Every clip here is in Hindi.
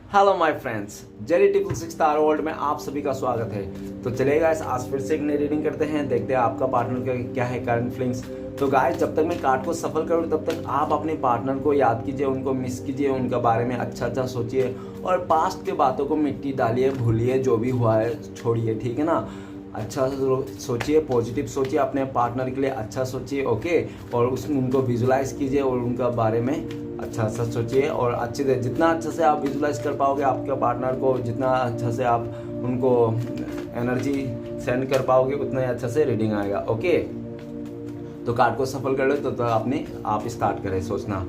Hello my friends, Jerry triple six star world में आप सभी का स्वागत है। तो चलिए गाइस, आज फिर से एक नई रीडिंग करते हैं, देखते हैं आपका पार्टनर का क्या है करंट फीलिंग्स। तो गाइस, जब तक मैं कार्ड को सफल करूँ तब तक आप अपने पार्टनर को याद कीजिए, उनको मिस कीजिए, उनके बारे में अच्छा अच्छा सोचिए और पास्ट के बातों को मिट्टी डालिए, भूलिए, जो भी हुआ है छोड़िए, ठीक है ना। अच्छा सोचिए, पॉजिटिव सोचिए, अपने पार्टनर के लिए अच्छा सोचिए, ओके। और उनको विजुलाइज कीजिए और उनका बारे में अच्छा सा सोचिए और अच्छे से, जितना अच्छे से आप विजुलाइज कर पाओगे आपके पार्टनर को, जितना अच्छा से आप उनको एनर्जी सेंड कर पाओगे, उतना ही अच्छा से रीडिंग आएगा, ओके। तो कार्ड को सफल कर लो तो आप स्टार्ट करें सोचना।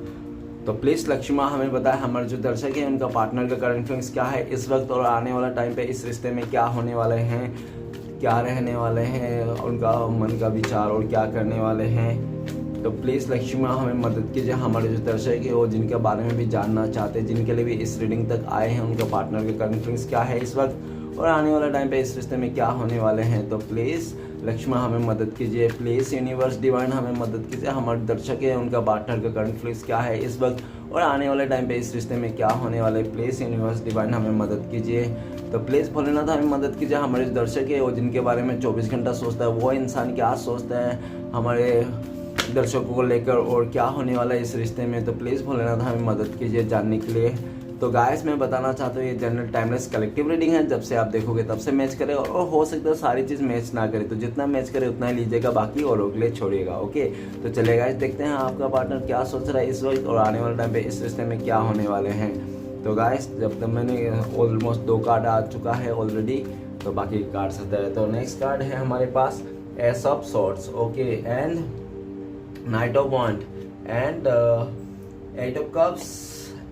तो प्लीज़ लक्ष्मी हमें बताएं, हमारे जो दर्शक हैं उनका पार्टनर का करंट फीलिंग्स क्या है इस वक्त और आने वाला टाइम पे, इस रिश्ते में क्या होने वाले हैं, क्या रहने वाले हैं, उनका मन का विचार और क्या करने वाले हैं। तो प्लीज़ लक्ष्मी हमें मदद कीजिए, हमारे जो दर्शक है वो जिनके बारे में भी जानना चाहते हैं, जिनके लिए भी इस रीडिंग तक आए हैं, उनका पार्टनर के करंट फीलिंग्स क्या है इस वक्त और आने वाला टाइम पे इस रिश्ते में क्या होने वाले हैं। तो प्लीज़ लक्ष्मी हमें मदद कीजिए, प्लीज़ यूनिवर्स डिवाइन हमें मदद कीजिए, हमारे दर्शक है उनका पार्टनर का करंट फीलिंग्स क्या है इस वक्त और आने वाले टाइम पे इस रिश्ते में क्या होने वाले। प्लीज़ यूनिवर्स डिवाइन हमें मदद कीजिए। तो प्लीज़ भोलेनाथ हमें मदद कीजिए, हमारे दर्शक है वो जिनके बारे में 24 घंटा सोचता है, वो इंसान क्या सोचता है हमारे दर्शकों को लेकर और क्या होने वाला है इस रिश्ते में। तो प्लीज़ भोलेनाथ हमें मदद कीजिए जानने के लिए। तो गाइस, मैं बताना चाहता हूँ ये जनरल टाइमलेस कलेक्टिव रीडिंग है, जब से आप देखोगे तब से मैच करे और हो सकता है सारी चीज़ मैच ना करे, तो जितना मैच करे उतना ही लीजिएगा, बाकी औरों के लिए छोड़िएगा, ओके। तो चलिए गाइस, देखते हैं आपका पार्टनर क्या सोच रहा है इस वक्त और आने वाले टाइम पे इस रिश्ते में क्या होने वाले हैं। तो गाइस, जब तक मैंने ऑलमोस्ट 2 कार्ड आ चुका है ऑलरेडी, तो बाकी कार्ड आता है। तो नेक्स्ट कार्ड है हमारे पास ace of swords, okay, and knight of wand and 8 of cups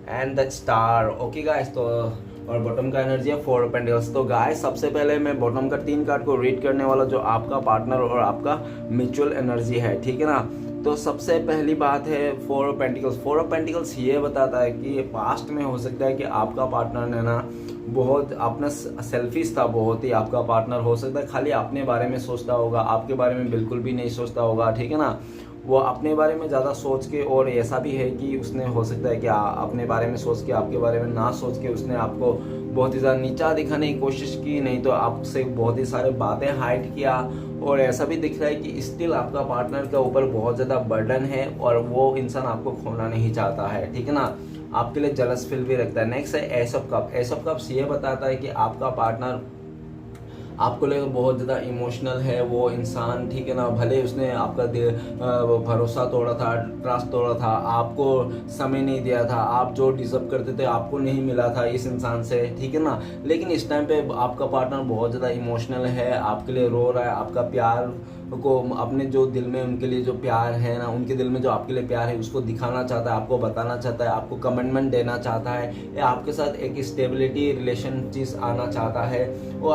and the star, okay guys. तो और बॉटम का एनर्जी है 4 ऑफ पेंटिकल्स। तो गाइस, सबसे पहले मैं बॉटम का 3 कार्ड को रीड करने वाला, जो आपका पार्टनर और आपका म्यूचुअल एनर्जी है, ठीक है ना। तो सबसे पहली बात है 4 ऑफ पेंटिकल्स। 4 ऑफ पेंटिकल्स ये बताता है कि पास्ट में हो सकता है कि आपका पार्टनर ने ना बहुत अपना सेल्फिश था, बहुत ही आपका पार्टनर हो सकता है खाली अपने बारे में सोचता होगा, आपके बारे में बिल्कुल भी नहीं सोचता होगा, ठीक है ना। वो अपने बारे में ज़्यादा सोच के, और ऐसा भी है कि उसने हो सकता है कि अपने बारे में सोच के आपके बारे में ना सोच के उसने आपको बहुत ही ज़्यादा नीचा दिखाने की कोशिश की, नहीं तो आपसे बहुत ही सारे बातें हाइड किया। और ऐसा भी दिख रहा है कि स्टिल आपका पार्टनर के ऊपर बहुत ज़्यादा बर्डन है और वो इंसान आपको खोना नहीं चाहता है, ठीक है ना। आपके लिए जलस फील भी रखता है। नेक्स्ट है S of cup. S of cups ये बताता है कि आपका पार्टनर आपको लेकर बहुत ज़्यादा इमोशनल है वो इंसान, ठीक है ना। भले उसने आपका भरोसा तोड़ा था, ट्रस्ट तोड़ा था, आपको समय नहीं दिया था, आप जो डिजर्व करते थे आपको नहीं मिला था इस इंसान से, ठीक है ना। लेकिन इस टाइम पे आपका पार्टनर बहुत ज़्यादा इमोशनल है, आपके लिए रो रहा है, आपका प्यार को, अपने जो दिल में उनके लिए जो प्यार है ना, उनके दिल में जो आपके लिए प्यार है उसको दिखाना चाहता है, आपको बताना चाहता है, आपको कमिटमेंट देना चाहता है, या आपके साथ एक स्टेबिलिटी रिलेशनशिप आना चाहता है, वो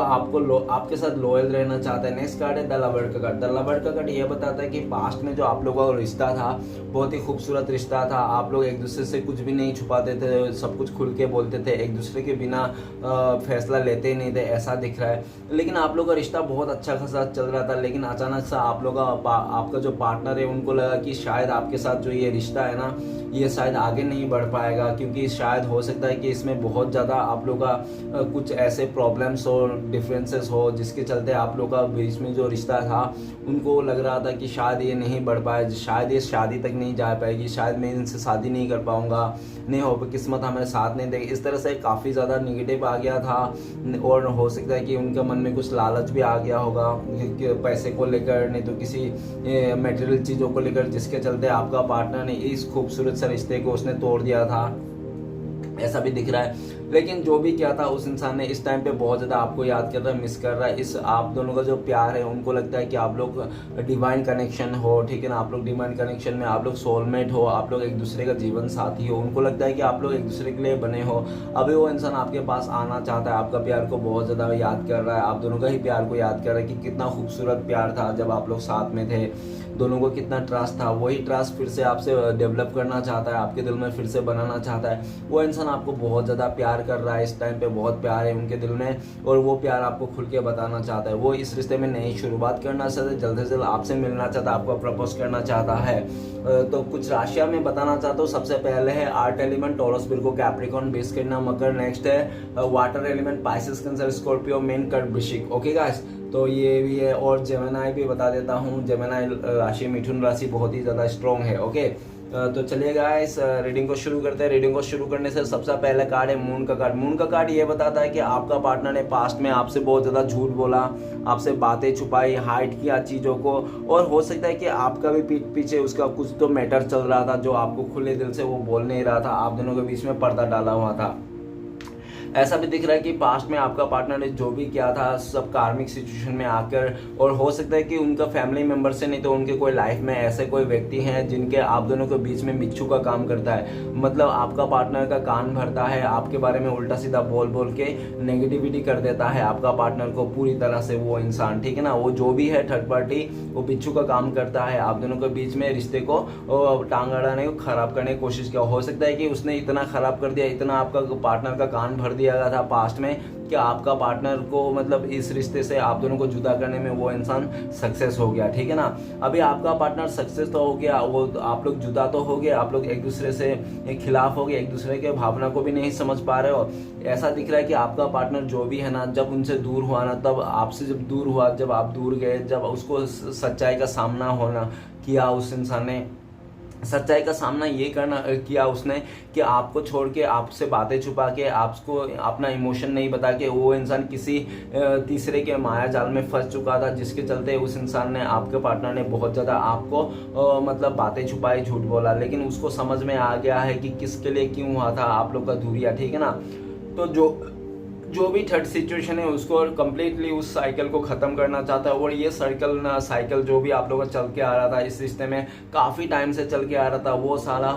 आपके साथ लॉयल रहना चाहता है। नेक्स्ट कार्ड है द लवर का कार्ड। द लवर का कार्ड ये बताता है कि पास्ट में जो आप लोगों का रिश्ता था बहुत ही खूबसूरत रिश्ता था, आप लोग एक दूसरे से कुछ भी नहीं छुपाते थे, सब कुछ खुल के बोलते थे, एक दूसरे के बिना फैसला लेते ही नहीं थे, ऐसा दिख रहा है। लेकिन आप लोग का रिश्ता बहुत अच्छा खासा चल रहा था, लेकिन अचानक सा आप लोग का आपका जो पार्टनर है उनको लगा कि शायद आपके साथ जो ये रिश्ता है ना, ये शायद आगे नहीं बढ़ पाएगा, क्योंकि शायद हो सकता है कि इसमें बहुत ज़्यादा आप लोग का कुछ ऐसे प्रॉब्लम्स हो, डिफरेंसेस हो, जिसके चलते आप लोग का बीच में जो रिश्ता था उनको लग रहा था कि शायद ये नहीं बढ़ पाए, शायद ये शादी तक नहीं जा पाएगी, शायद मैं इनसे शादी नहीं कर पाऊंगा, नहीं हो, किस्मत हमें साथ नहीं देगी, इस तरह से काफ़ी ज़्यादा निगेटिव आ गया था। और हो सकता है कि उनके मन में कुछ लालच भी आ गया होगा कि पैसे को लेकर, नहीं तो किसी मटेरियल चीज़ों को लेकर, जिसके चलते आपका पार्टनर ने इस खूबसूरत से रिश्ते को उसने तोड़ दिया था, ऐसा भी दिख रहा है। लेकिन जो भी क्या था, उस इंसान ने इस टाइम पे बहुत ज़्यादा आपको याद कर रहा है, मिस कर रहा है। इस आप दोनों का जो प्यार है, उनको लगता है कि आप लोग डिवाइन कनेक्शन हो, ठीक है ना, आप लोग डिवाइन कनेक्शन में, आप लोग सोलमेट हो, आप लोग एक दूसरे का जीवन साथी हो, उनको लगता है कि आप लोग एक दूसरे के लिए बने हो। अभी वो इंसान आपके पास आना चाहता है, आपका प्यार को बहुत ज़्यादा याद कर रहा है, आप दोनों का ही प्यार को याद कर रहा है कि कितना खूबसूरत प्यार था जब आप लोग साथ में थे, दोनों को कितना ट्रस्ट था। वही ट्रस्ट फिर से आपसे डेवलप करना चाहता है, आपके दिल में फिर से बनाना चाहता है। वो इंसान इंसान आपको बहुत ज़्यादा प्यार कर रहा है, इस टाइम पे बहुत प्यार है उनके दिल में और वो प्यार आपको खुल के बताना चाहता है। वो इस रिश्ते में नई शुरुआत करना चाहता है, जल्द से जल्द आपसे मिलना चाहता है, आपको प्रपोज करना चाहता है। तो कुछ राशियाँ मैं बताना चाहता हूँ। सबसे पहले है art element, taurus, Virgo, Capricorn, base कन्या, मकर। नेक्स्ट है water element, Pisces, cancer, Scorpio, mean, कर्क, वृश्चिक। ओके गाइस, तो ये भी है। और जेमिनी भी बता देता हूँ। जेमिनी राशि, मिथुन राशि बहुत ही ज़्यादा स्ट्रॉन्ग है। ओके, तो चलिए गाइस रीडिंग को शुरू करते हैं। रीडिंग को शुरू करने से सबसे पहला कार्ड है मून का कार्ड। मून का कार्ड ये बताता है कि आपका पार्टनर ने पास्ट में आपसे बहुत ज़्यादा झूठ बोला, आपसे बातें छुपाई, हाइड किया चीज़ों को, और हो सकता है कि आपका भी पीठ पीछे उसका कुछ तो मैटर चल रहा था जो आपको खुले दिल से वो बोल नहीं रहा था। आप दोनों के बीच में पर्दा डाला हुआ था। ऐसा भी दिख रहा है कि पास्ट में आपका पार्टनर ने जो भी किया था सब कार्मिक सिचुएशन में आकर, और हो सकता है कि उनका फैमिली मेंबर से नहीं तो उनके कोई लाइफ में ऐसे कोई व्यक्ति हैं जिनके आप दोनों के बीच में बिच्छू का काम करता है। मतलब आपका पार्टनर का कान भरता है, आपके बारे में उल्टा सीधा बोल बोल के नेगेटिविटी कर देता है आपका पार्टनर को पूरी तरह से वो इंसान, ठीक है ना। वो जो भी है थर्ड पार्टी, वो बिच्छू का काम करता है आप दोनों के बीच में रिश्ते को टांग अड़ाने को, खराब करने की कोशिश किया। हो सकता है कि उसने इतना खराब कर दिया, इतना आपका पार्टनर का कान भर दिया गया था पास्ट में कि आपका पार्टनर को मतलब इस रिश्ते से आप दोनों को जुदा करने में वो इंसान सक्सेस हो गया, ठीक है ना। अभी आपका पार्टनर सक्सेस तो हो गया, वो आप लोग जुदा तो हो गए, आप लोग एक दूसरे से खिलाफ हो गए, एक दूसरे के भावना को भी नहीं समझ पा रहे हो। ऐसा दिख रहा है कि आपका पार्टनर जो भी है ना, जब उनसे दूर हुआ ना, तब आपसे जब दूर हुआ, जब आप दूर गए, जब उसको सच्चाई का सामना होना किया, उस इंसान ने सच्चाई का सामना ये करना किया उसने कि आपको छोड़ के, आपसे बातें छुपा के, आपको अपना इमोशन नहीं बता के वो इंसान किसी तीसरे के माया जाल में फंस चुका था, जिसके चलते उस इंसान ने, आपके पार्टनर ने बहुत ज़्यादा आपको मतलब बातें छुपाई, झूठ बोला। लेकिन उसको समझ में आ गया है कि किसके लिए क्यों हुआ था आप लोग का दूरिया, ठीक है ना। तो जो भी थर्ड सिचुएशन है उसको कंप्लीटली उस साइकिल को ख़त्म करना चाहता है। और ये सर्कल ना साइकिल जो भी आप लोगों का चल के आ रहा था इस रिश्ते में, काफ़ी टाइम से चल के आ रहा था, वो सारा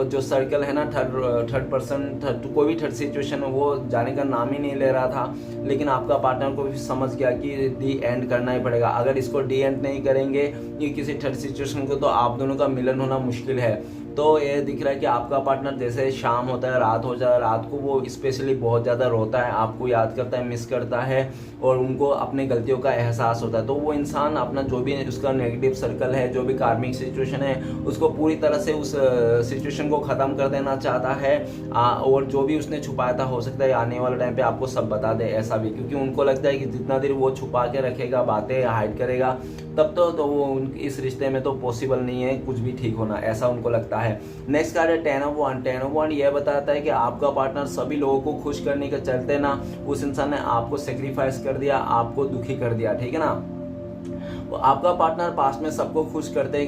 जो सर्कल है ना, थर्ड पर्सन, कोई भी थर्ड सिचुएशन वो जाने का नाम ही नहीं ले रहा था। लेकिन आपका पार्टनर को भी समझ गया कि डी एंड करना ही पड़ेगा। अगर इसको डी एंड नहीं करेंगे ये किसी थर्ड सिचुएशन को, तो आप दोनों का मिलन होना मुश्किल है। तो ये दिख रहा है कि आपका पार्टनर जैसे शाम होता है, रात हो जाए, रात को वो स्पेशली बहुत ज़्यादा रोता है, आपको याद करता है, मिस करता है, और उनको अपनी गलतियों का एहसास होता है। तो वो इंसान अपना जो भी उसका नेगेटिव सर्कल है, जो भी कार्मिक सिचुएशन है, उसको पूरी तरह से उस सिचुएशन को ख़त्म कर देना चाहता है। और जो भी उसने छुपाया था, हो सकता है आने वाले टाइम पे आपको सब बता दे, ऐसा भी, क्योंकि उनको लगता है कि जितना देर वो छुपा के रखेगा, बातें हाइड करेगा, तब तो वो इस रिश्ते में तो पॉसिबल नहीं है कुछ भी ठीक होना, ऐसा उनको लगता है। नेक्स्ट कार्ड है ten of wand. Ten of wand यह बताता है कि आपका पार्टनर सभी लोगों को खुश करने के चलते ना, उस इंसान ने आपको सेक्रीफाइस कर दिया, आपको दुखी कर दिया, ठीक है ना। आपका पार्टनर पास्ट में सबको खुश करते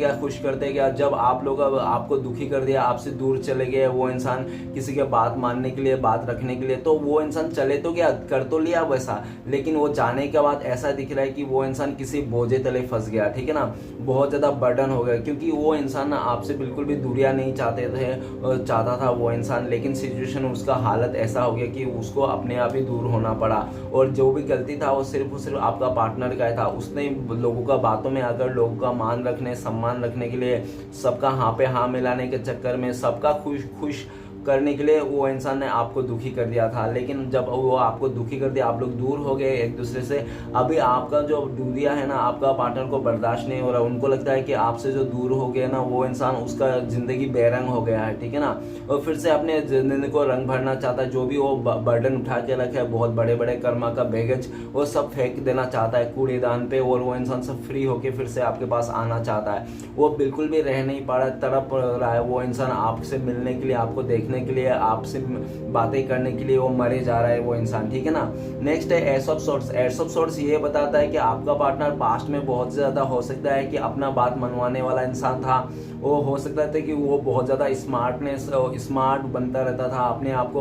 गया। जब आप लोग अब आपको दुखी कर दिया, आपसे दूर चले गए, वो इंसान किसी के बात मानने के लिए, बात रखने के लिए, तो वो इंसान चले तो गया, कर तो लिया वैसा, लेकिन वो जाने के बाद ऐसा दिख रहा है कि वो इंसान किसी बोझे तले फंस गया, ठीक है ना। बहुत ज़्यादा बर्डन हो गया, क्योंकि वो इंसान ना आपसे बिल्कुल भी दूरिया नहीं चाहता था वो इंसान, लेकिन सिचुएशन उसका हालत ऐसा हो गया कि उसको अपने आप ही दूर होना पड़ा। और जो भी गलती था वो सिर्फ आपका पार्टनर का था। उसने लोगों का बातों में आकर लोगों का मान रखने, सम्मान रखने के लिए, सबका हाँ पे हाँ मिलाने के चक्कर में, सबका खुश करने के लिए वो इंसान ने आपको दुखी कर दिया था। लेकिन जब वो आपको दुखी कर दिया, आप लोग दूर हो गए एक दूसरे से, अभी आपका जो दूरिया है ना, आपका पार्टनर को बर्दाश्त नहीं हो रहा। उनको लगता है कि आपसे जो दूर हो गया ना वो इंसान, उसका जिंदगी बेरंग हो गया है, ठीक है ना। और फिर से अपने जिंदगी को रंग भरना चाहता है। जो भी वो बर्डन उठा के रखे है, बहुत बड़े बड़े कर्मा का बैगेज, वो सब फेंक देना चाहता है कूड़ेदान पे, और वो इंसान सब फ्री होके फिर से आपके पास आना चाहता है। वो बिल्कुल भी रह नहीं पा रहा, तड़प रहा है वो इंसान आपसे मिलने के लिए, आपको देखने के लिए, आपसे बातें करने के लिए वो मरे जा रहा है वो इंसान, ठीक है ना। नेक्स्ट है S of swords. S of swords ये बताता है कि आपका पार्टनर पास्ट में बहुत ज्यादा हो सकता है कि अपना बात मनवाने वाला इंसान था। वो हो सकता था कि वो बहुत ज्यादा स्मार्ट बनता रहता था अपने आप को।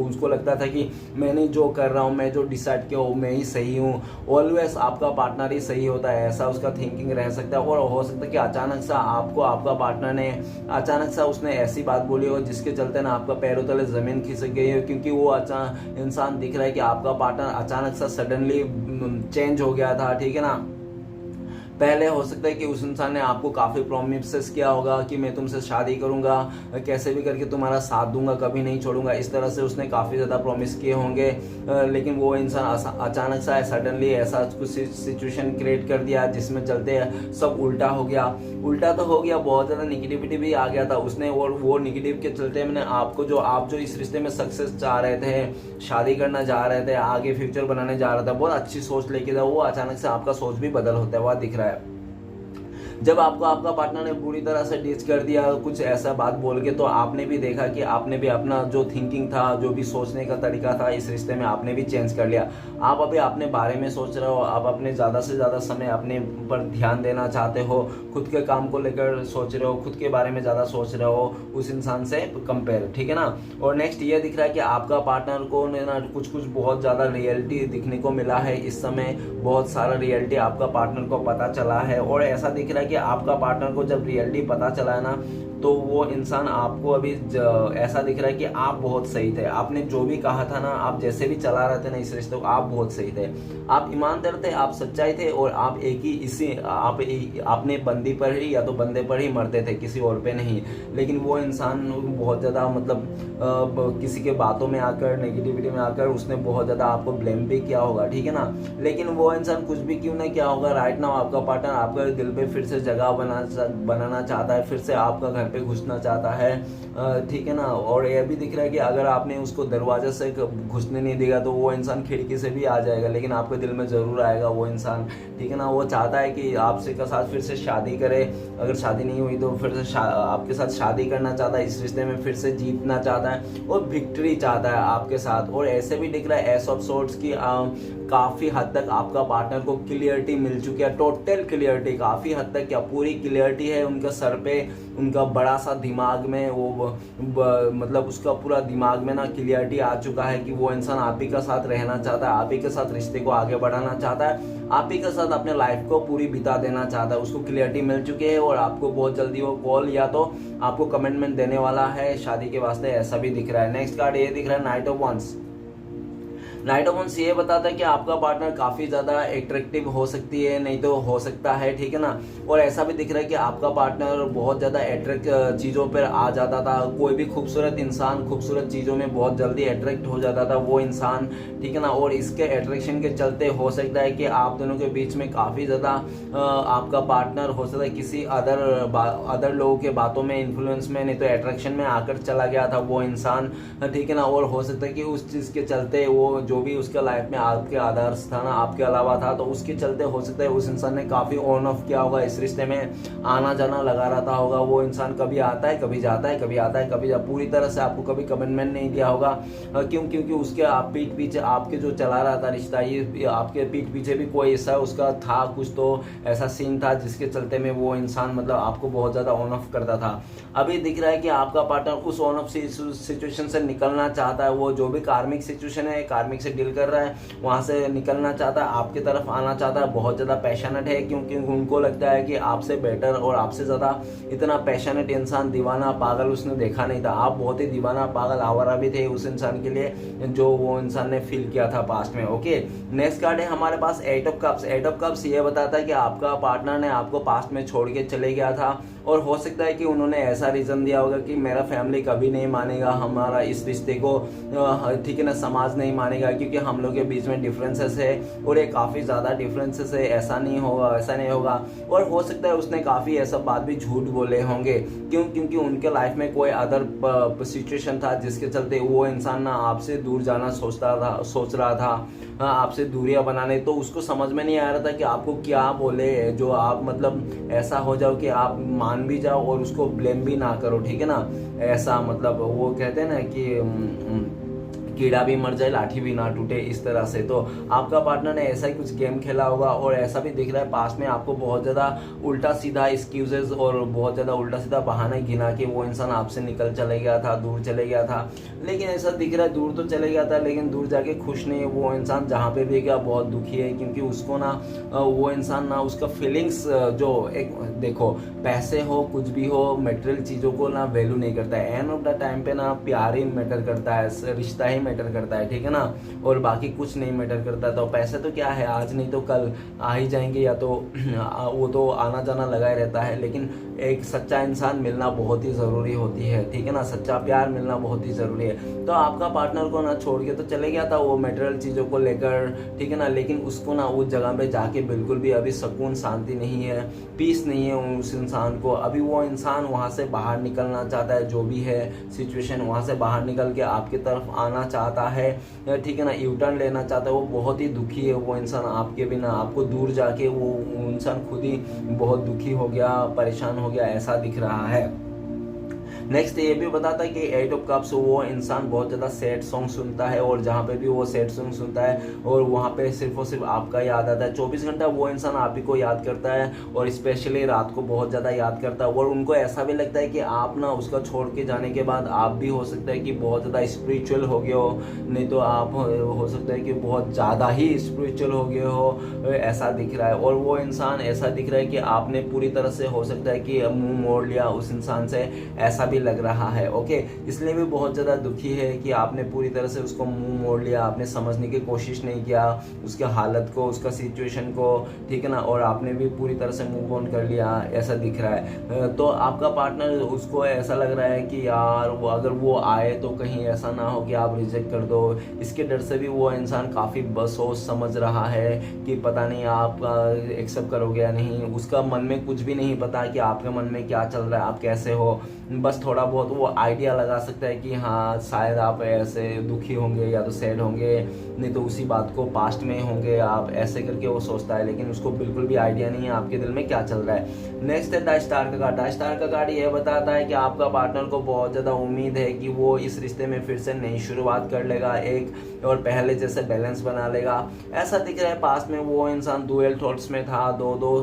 उसको लगता था कि मैंने जो कर रहा हूँ, मैं जो डिसाइड किया मैं ही सही हूँ, ऑलवेज आपका पार्टनर ही सही होता है, ऐसा उसका थिंकिंग रह सकता है। और हो सकता है कि अचानक सा आपका पार्टनर ने अचानक सा उसने ऐसी बात बोली हो जिसके चलते ना आपका पैरों तले जमीन खिसक गई है, क्योंकि वो इंसान दिख रहा है कि आपका पार्टनर अचानक सा सडनली चेंज हो गया था, ठीक है ना। पहले हो सकता है कि उस इंसान ने आपको काफ़ी प्रोमिसेस किया होगा कि मैं तुमसे शादी करूंगा, कैसे भी करके तुम्हारा साथ दूंगा, कभी नहीं छोड़ूंगा, इस तरह से उसने काफ़ी ज़्यादा प्रॉमिस किए होंगे। लेकिन वो इंसान अचानक सा सडनली ऐसा कुछ सिचुएशन क्रिएट कर दिया जिसमें चलते सब उल्टा हो गया। उल्टा तो हो गया, बहुत ज़्यादा निगेटिविटी भी आ गया था उसने, और वो निगेटिव के चलते मैंने आपको आप जो इस रिश्ते में सक्सेस चाह रहे थे, शादी करना चाह रहे थे, आगे फ्यूचर बनाने जा रहा था, बहुत अच्छी सोच लेके था, वो अचानक से आपका सोच भी बदल होता है हुआ दिख रहा है। जब आपको आपका पार्टनर ने पूरी तरह से डिच कर दिया कुछ ऐसा बात बोल के, तो आपने भी देखा कि आपने भी अपना जो थिंकिंग था, जो भी सोचने का तरीका था इस रिश्ते में, आपने भी चेंज कर लिया। आप अभी अपने बारे में सोच रहे हो, आप अपने ज़्यादा से ज़्यादा समय अपने पर ध्यान देना चाहते हो, खुद के काम को लेकर सोच रहे हो, खुद के बारे में ज़्यादा सोच रहे हो उस इंसान से कंपेयर, ठीक है ना। और नेक्स्ट ये दिख रहा है कि आपका पार्टनर को ना कुछ बहुत ज़्यादा रियलिटी दिखने को मिला है इस समय, बहुत सारा रियलिटी आपका पार्टनर को पता चला है। और ऐसा दिख रहा है कि आपका पार्टनर को जब रियलिटी पता चला है ना, तो वो इंसान आपको अभी ऐसा दिख रहा है कि आप बहुत सही थे, आपने जो भी कहा था ना, आप जैसे भी चला रहे थे ना इस रिश्ते को, आप बहुत सही थे, आप ईमानदार थे, आप सच्चाई थे, और आप एक ही आपने बंदी पर ही या तो बंदे पर ही मरते थे, किसी और पे नहीं। लेकिन वो इंसान बहुत ज़्यादा मतलब किसी के बातों में आकर, नेगेटिविटी में आकर उसने बहुत ज़्यादा आपको ब्लेम भी किया होगा, ठीक है ना। लेकिन वो इंसान कुछ भी क्यों ना किया होगा, राइट नाउ आपका पार्टनर आपका दिल पे फिर से जगह बनाना चाहता है, फिर से आपका घर पे घुसना चाहता है, ठीक है ना। और यह भी दिख रहा है कि अगर आपने उसको दरवाजे से घुसने नहीं देगा तो वो इंसान खिड़की से भी आ जाएगा, लेकिन आपके दिल में ज़रूर आएगा वो इंसान, ठीक है ना। वो चाहता है कि आपसे का साथ फिर से शादी करे, अगर शादी नहीं हुई तो फिर से आपके साथ शादी करना चाहता है, इस रिश्ते में फिर से जीतना चाहता है और विक्ट्री चाहता है आपके साथ। और ऐसे भी दिख रहा है एस ऑफ सोर्ट्स की काफ़ी हद तक आपका पार्टनर को क्लियरिटी मिल चुकी है, टोटल क्लियरिटी, काफ़ी हद तक क्या पूरी क्लियरिटी है उनके सर पे, उनका बड़ा सा दिमाग में वो मतलब उसका पूरा दिमाग में ना क्लियरिटी आ चुका है कि वो इंसान आप ही का साथ रहना चाहता है, आप ही के साथ रिश्ते को आगे बढ़ाना चाहता है, आप ही के साथ अपने लाइफ को पूरी बिता देना चाहता है। उसको क्लियरिटी मिल चुकी है और आपको बहुत जल्दी वो कॉल या तो आपको कमिटमेंट देने वाला है शादी के वास्ते, ऐसा भी दिख रहा है। नेक्स्ट कार्ड ये दिख रहा है night of once. Night of once ये बताता है कि आपका पार्टनर काफ़ी ज़्यादा एट्रैक्टिव हो सकती है, नहीं तो हो सकता है, ठीक है ना। और ऐसा भी दिख रहा है कि आपका पार्टनर बहुत ज़्यादा अट्रैक्ट चीज़ों पर आ जाता था, कोई भी खूबसूरत इंसान खूबसूरत चीज़ों में बहुत जल्दी अट्रैक्ट हो जाता था वो इंसान, ठीक है ना। और इसके अट्रैक्शन के चलते हो सकता है कि आप दोनों के बीच में काफ़ी ज़्यादा आपका पार्टनर हो सकता है किसी अदर लोगों के बातों में, इन्फ्लुएंस में, नहीं तो अट्रैक्शन में आकर चला गया था वो इंसान, ठीक है ना। और हो सकता है कि उस चीज़ के चलते वो जो भी उसका लाइफ में आपके आदर्श था ना, आपके अलावा था, तो उसके चलते हो सकता है उस इंसान ने काफ़ी ऑन ऑफ किया होगा, इस रिश्ते में आना जाना लगा रहता होगा। वो इंसान कभी आता है, कभी जाता है, कभी आता है, कभी पूरी तरह से आपको कभी कमिटमेंट नहीं दिया होगा। क्योंकि उसके आप पीठ पीछे आपके जो चला रहा था रिश्ता, ये आपके पीठ पीछे भी कोई ऐसा उसका था, कुछ तो ऐसा सीन था जिसके चलते में वो इंसान मतलब आपको बहुत ज़्यादा ऑन ऑफ करता था। अभी दिख रहा है कि आपका पार्टनर उस ऑन ऑफ सिचुएशन से निकलना चाहता है, वो जो भी कार्मिक सिचुएशन है, कार्मिक से डील कर रहा है, वहां से निकलना चाहता है, आपकी तरफ आना चाहता है, बहुत ज़्यादा पैशनेट है, क्योंकि उनको लगता है कि आपसे बेटर और आपसे ज़्यादा इतना पैशनेट इंसान, दीवाना पागल उसने देखा नहीं था। आप बहुत ही दीवाना पागल आवारा भी थे उस इंसान के लिए, जो वो इंसान ने फील किया था पास्ट में। ओके, नेक्स्ट कार्ड है हमारे पास eight of cups. Eight of cups ये बताता है कि आपका पार्टनर ने आपको पास्ट में छोड़ के चले गया था, और हो सकता है कि उन्होंने ऐसा रीज़न दिया होगा कि मेरा फैमिली कभी नहीं मानेगा हमारा इस रिश्ते को, ठीक है ना, समाज नहीं मानेगा, क्योंकि हम लोग के बीच में डिफरेंसेस है और ये काफ़ी ज़्यादा डिफरेंसेस है, ऐसा नहीं होगा, ऐसा नहीं होगा। और हो सकता है उसने काफ़ी ऐसा बात भी झूठ बोले होंगे, क्योंकि उनके लाइफ में कोई अदर सिचुएशन था जिसके चलते वो इंसान ना आपसे दूर जाना सोच रहा था, आपसे दूरियां बनाने, तो उसको समझ में नहीं आ रहा था कि आपको क्या बोले जो आप मतलब ऐसा हो जाओ कि आप मान भी जाओ और उसको ब्लेम भी ना करो, ठीक है ना। ऐसा मतलब वो कहते हैं ना कि कीड़ा भी मर जाए लाठी भी ना टूटे, इस तरह से। तो आपका पार्टनर ने ऐसा ही कुछ गेम खेला होगा, और ऐसा भी दिख रहा है पास में आपको बहुत ज़्यादा उल्टा सीधा एक्सक्यूजेस और बहुत ज़्यादा उल्टा सीधा बहाना गिना के वो इंसान आपसे निकल चले गया था, दूर चले गया था। लेकिन ऐसा दिख रहा है दूर तो चले गया था, लेकिन दूर जाके खुश नहीं है वो इंसान, जहाँ पे भी गया बहुत दुखी है, क्योंकि उसको ना वो इंसान ना उसका फीलिंग्स जो एक देखो, पैसे हो कुछ भी हो, मटेरियल चीज़ों को ना वैल्यू नहीं करता है। एंड ऑफ द टाइम पे ना प्यार ही मैटर करता है, रिश्ता ही मैटर करता है, ठीक है ना, और बाकी कुछ नहीं मैटर करता। तो पैसे तो क्या है, आज नहीं तो कल आ ही जाएंगे, या तो वो तो आना जाना लगा ही रहता है, लेकिन एक सच्चा इंसान मिलना बहुत ही ज़रूरी होती है, ठीक है ना, सच्चा प्यार मिलना बहुत ही ज़रूरी है। तो आपका पार्टनर को ना छोड़ के तो चले गया था वो मटेरियल चीज़ों को लेकर, ठीक है ना, लेकिन उसको ना उस जगह पे जाके बिल्कुल भी अभी सुकून शांति नहीं है, पीस नहीं है उस इंसान को। अभी वो इंसान वहाँ से बाहर निकलना चाहता है, जो भी है सिचुएशन वहाँ से बाहर निकल के आपकी तरफ आना चाहता है, ठीक है ना, यू टर्न लेना चाहता है। वो बहुत ही दुखी है वो इंसान आपके बिना, आपको दूर जाके वो इंसान खुद ही बहुत दुखी हो गया, परेशान हो गया, ऐसा दिख रहा है। नेक्स्ट ये भी बताता है कि 8 ऑफ कप्स वो इंसान बहुत ज़्यादा सैड सॉन्ग सुनता है, और जहाँ पे भी वो सैड सॉन्ग सुनता है और वहाँ पे सिर्फ और सिर्फ आपका याद आता है। 24 घंटा वो इंसान आप ही को याद करता है, और स्पेशली रात को बहुत ज़्यादा याद करता है। और उनको ऐसा भी लगता है कि आप ना उसका छोड़ के जाने के बाद आप भी हो सकता है कि बहुत ज़्यादा स्पिरिचुअल हो गए हो, नहीं तो आप हो सकता है कि बहुत ज़्यादा ही स्पिरिचुअल हो गए हो, ऐसा दिख रहा है। और वो इंसान ऐसा दिख रहा है कि आपने पूरी तरह से हो सकता है कि मुँह मोड़ लिया उस इंसान से, ऐसा लग रहा है। ओके, इसलिए भी बहुत ज़्यादा दुखी है कि आपने पूरी तरह से उसको मुंह मोड़ लिया, आपने समझने की कोशिश नहीं किया उसके हालत को, उसका सिचुएशन को, ठीक है ना, और आपने भी पूरी तरह से मूव ऑन कर लिया, ऐसा दिख रहा है। तो आपका पार्टनर, उसको ऐसा लग रहा है कि यार वो अगर वो आए तो कहीं ऐसा ना हो कि आप रिजेक्ट कर दो। इसके डर से भी वो इंसान काफ़ी बसोस समझ रहा है कि पता नहीं आप एक्सेप्ट करोगे या नहीं। उसका मन में कुछ भी नहीं पता कि आपके मन में क्या चल रहा है, आप कैसे हो, बस थोड़ा बहुत वो आइडिया लगा सकता है कि हाँ शायद आप ऐसे दुखी होंगे या तो सैड होंगे, नहीं तो उसी बात को पास्ट में होंगे आप, ऐसे करके वो सोचता है, लेकिन उसको बिल्कुल भी आइडिया नहीं है आपके दिल में क्या चल रहा है। नेक्स्ट है द स्टार का कार्ड। द स्टार का कार्ड ये बताता है कि आपका पार्टनर को बहुत ज़्यादा उम्मीद है कि वो इस रिश्ते में फिर से नई शुरुआत कर लेगा, एक और पहले जैसे बैलेंस बना लेगा, ऐसा दिख रहा है। पास में वो इंसान डुअल थॉट्स में था, दो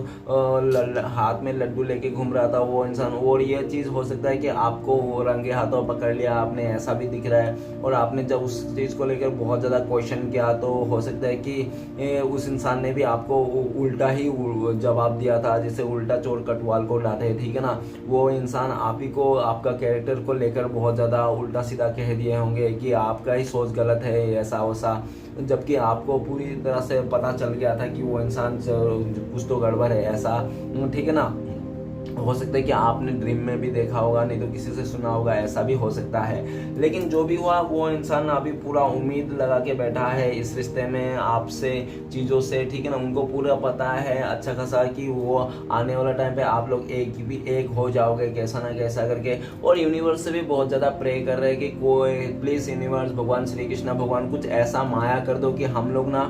हाथ में लड्डू लेके घूम रहा था वो इंसान, और ये चीज़ हो सकता है कि आपको वो रंगे हाथों पकड़ लिया आपने, ऐसा भी दिख रहा है। और आपने जब उस चीज़ को लेकर बहुत ज़्यादा क्वेश्चन किया तो हो सकता है कि उस इंसान ने भी आपको उल्टा ही जवाब दिया था, जैसे उल्टा चोर कटवाल को डांटे, ठीक है ना। वो इंसान आप ही को, आपका कैरेक्टर को लेकर बहुत ज़्यादा उल्टा सीधा कह दिए होंगे कि आपका ही सोच गलत है, ऐसा वैसा, जबकि आपको पूरी तरह से पता चल गया था कि वो इंसान कुछ तो गड़बड़ है, ऐसा, ठीक है ना। हो सकता है कि आपने ड्रीम में भी देखा होगा, नहीं तो किसी से सुना होगा, ऐसा भी हो सकता है। लेकिन जो भी हुआ, वो इंसान अभी पूरा उम्मीद लगा के बैठा है इस रिश्ते में आपसे, चीज़ों से, ठीक है ना। उनको पूरा पता है अच्छा खासा कि वो आने वाला टाइम पे आप लोग एक हो जाओगे कैसा ना कैसा करके। और यूनिवर्स से भी बहुत ज़्यादा प्रे कर रहे हैं कि कोई प्लीज़ यूनिवर्स, भगवान श्री कृष्ण भगवान, कुछ ऐसा माया कर दो कि हम लोग ना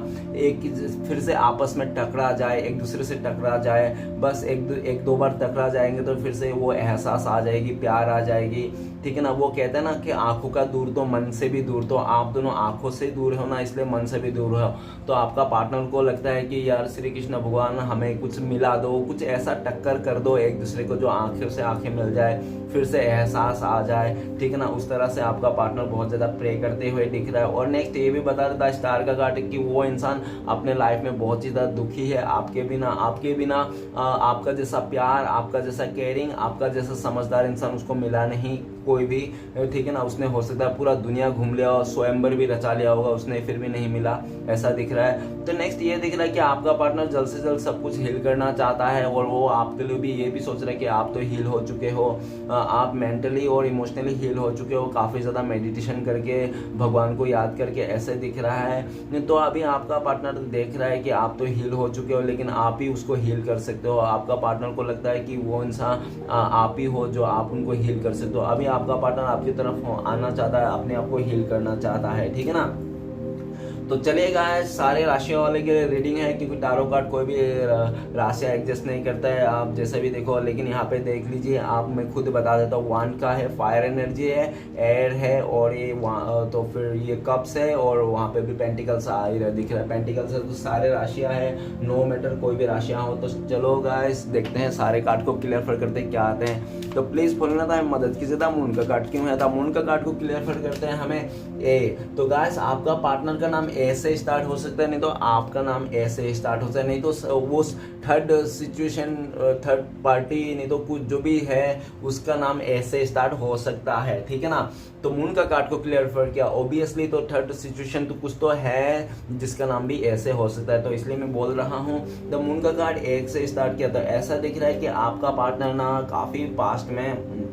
फिर से आपस में टकरा जाए, एक दूसरे से टकरा जाए, बस एक दो बार टकरा जाएंगे तो फिर से वो एहसास आ जाएगी, प्यार आ जाएगी, ठीक है ना। वो कहते हैं ना कि आंखों का दूर तो मन से भी दूर, तो आप दोनों आंखों से दूर हो ना, इसलिए मन से भी दूर हो। तो आपका पार्टनर को लगता है कि यार श्री कृष्ण भगवान हमें कुछ मिला दो, कुछ ऐसा टक्कर कर दो एक दूसरे को, जो आंखों से आंखें मिल जाए, फिर से एहसास आ जाए, ठीक है ना। उस तरह से आपका पार्टनर बहुत ज़्यादा प्रे करते हुए दिख रहा है। और नेक्स्ट ये भी बता देता है स्टार का कार्ड कि वो इंसान अपने लाइफ में बहुत ज़्यादा दुखी है आपके बिना आपका जैसा प्यार, आपका जैसा केयरिंग, आपका जैसा समझदार इंसान उसको मिला नहीं कोई भी, ठीक है ना। उसने हो सकता है पूरा दुनिया घूम लिया और स्वयंवर भी रचा लिया होगा उसने, फिर भी नहीं मिला, ऐसा दिख रहा है। तो नेक्स्ट ये दिख रहा है कि आपका पार्टनर जल्द से जल्द सब कुछ हील करना चाहता है, और वो आपके लिए भी ये भी सोच रहा है कि आप तो हील हो चुके हो, आप मेंटली और इमोशनली हील हो चुके हो, काफ़ी ज़्यादा मेडिटेशन करके, भगवान को याद करके, ऐसे दिख रहा है। तो अभी आपका पार्टनर देख रहा है कि आप तो हील हो चुके हो, लेकिन आप ही उसको हील कर सकते हो। आपका पार्टनर को लगता है कि वो इंसान आप ही हो जो आप उनको हील कर सकते हो। अभी आपका पार्टनर आपकी तरफ आना चाहता है, अपने आप को हील करना चाहता है, ठीक है ना। तो चलिए गाइस, सारे राशियों वाले के लिए रीडिंग है, क्योंकि टारो कार्ड कोई भी राशियाँ एडजस्ट नहीं करता है, आप जैसे भी देखो। लेकिन यहाँ पे देख लीजिए आप, मैं खुद बता देता हूँ। वन का है, फायर एनर्जी है, एयर है, और ये तो फिर ये कप्स है, और वहाँ पे भी पेंटिकल्स आ ही दिख रहा है, पेंटिकल्स है। तो सारे राशियाँ है, नो मैटर कोई भी राशियाँ हो। तो चलो गाइस देखते हैं सारे कार्ड को क्लियर करते हैं क्या आते हैं। तो प्लीज़ बोलना था मदद कीजिए था, मून का कार्ड क्यों है था। मून का कार्ड को क्लियर करते हैं हमें ए। तो गाइस आपका पार्टनर का नाम ए से स्टार्ट हो सकता है, नहीं तो आपका नाम ए से स्टार्ट हो सकता है, नहीं तो वो थर्ड सिचुएशन, थर्ड पार्टी, नहीं तो कुछ जो भी है उसका नाम ए से स्टार्ट हो सकता है, ठीक है ना। तो मून का कार्ड को क्लियर किया, ऑब्वियसली तो थर्ड सिचुएशन तो कुछ तो है जिसका नाम भी ऐसे हो सकता है, तो इसलिए मैं बोल रहा हूँ। द मून का कार्ड एक से स्टार्ट किया, तो ऐसा दिख रहा है कि आपका पार्टनर ना काफी पास्ट में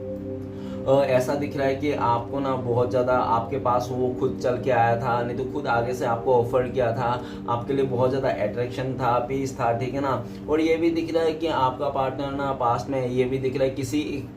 ऐसा दिख रहा है कि आपको ना बहुत ज़्यादा आपके पास वो खुद चल के आया था, नहीं तो खुद आगे से आपको ऑफर किया था, आपके लिए बहुत ज़्यादा अट्रैक्शन था, पीस था, ठीक है ना। और ये भी दिख रहा है कि आपका पार्टनर ना पास्ट में, ये भी दिख रहा है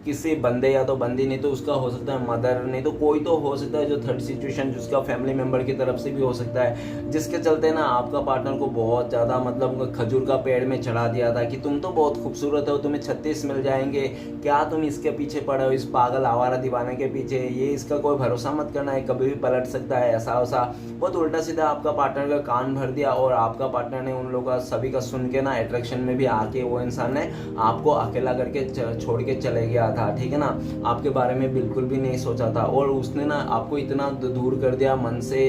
किसी बंदे या तो बंदी, नहीं तो उसका हो सकता है मदर, नहीं तो कोई तो हो सकता है जो थर्ड सिचुएशन जिसका फैमिली मेम्बर की तरफ से भी हो सकता है, जिसके चलते ना आपका पार्टनर को बहुत ज़्यादा मतलब खजूर का पेड़ में चढ़ा दिया था कि तुम तो बहुत खूबसूरत हो, तुम्हें 36 मिल जाएंगे, क्या तुम इसके पीछे पड़े हो, इस पागल आवारा दीवाने के पीछे, ये इसका कोई भरोसा मत करना है, कभी भी पलट सकता है, ऐसा वैसा बहुत उल्टा सीधा आपका पार्टनर का कान भर दिया। और आपका पार्टनर ने उन लोगों का सभी का सुन के ना अट्रैक्शन में भी आके वो इंसान ने आपको अकेला करके छोड़ के चले गया था, ठीक है ना। आपके बारे में बिल्कुल भी नहीं सोचा था और उसने ना आपको इतना दूर कर दिया मन से,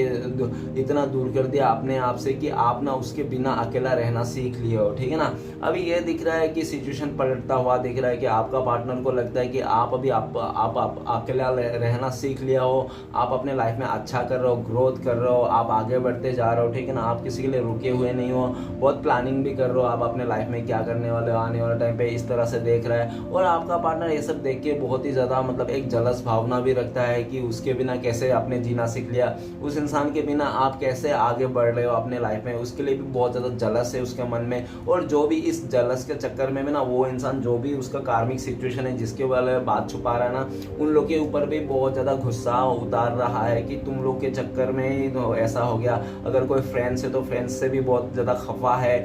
इतना दूर कर दिया अपने आप से कि आप ना उसके बिना अकेला रहना सीख लिए हो, ठीक है ना। अभी ये दिख रहा है कि सिचुएशन पलटता हुआ दिख रहा है कि आपका पार्टनर को लगता है कि आप अभी आप अकेला रहना सीख लिया हो, आप अपने लाइफ में अच्छा कर रहे हो, ग्रोथ कर रहे हो, आप आगे बढ़ते जा रहे हो, ठीक है ना। आप किसी के लिए रुके हुए नहीं हो, बहुत प्लानिंग भी कर रहे हो, आप अपने लाइफ में क्या करने वाले हो आने वाले टाइम पे, इस तरह से देख रहा है। और आपका पार्टनर ये सब देख के बहुत ही ज़्यादा मतलब एक जलस भावना भी रखता है कि उसके बिना कैसे आपने जीना सीख लिया, उस इंसान के बिना आप कैसे आगे बढ़ रहे हो अपने लाइफ में, उसके लिए भी बहुत ज़्यादा जलस है उसके मन में। और जो भी इस जलस के चक्कर में ना वो इंसान जो भी उसका कार्मिक सिचुएशन है जिसके वाले बात छुपा रहा है ना, उन लोग के ऊपर भी बहुत ज़्यादा गुस्सा उतार रहा है कि तुम लोग के चक्कर में ही तो ऐसा हो गया। अगर कोई फ्रेंड्स है तो फ्रेंड्स से भी बहुत ज़्यादा खफा है,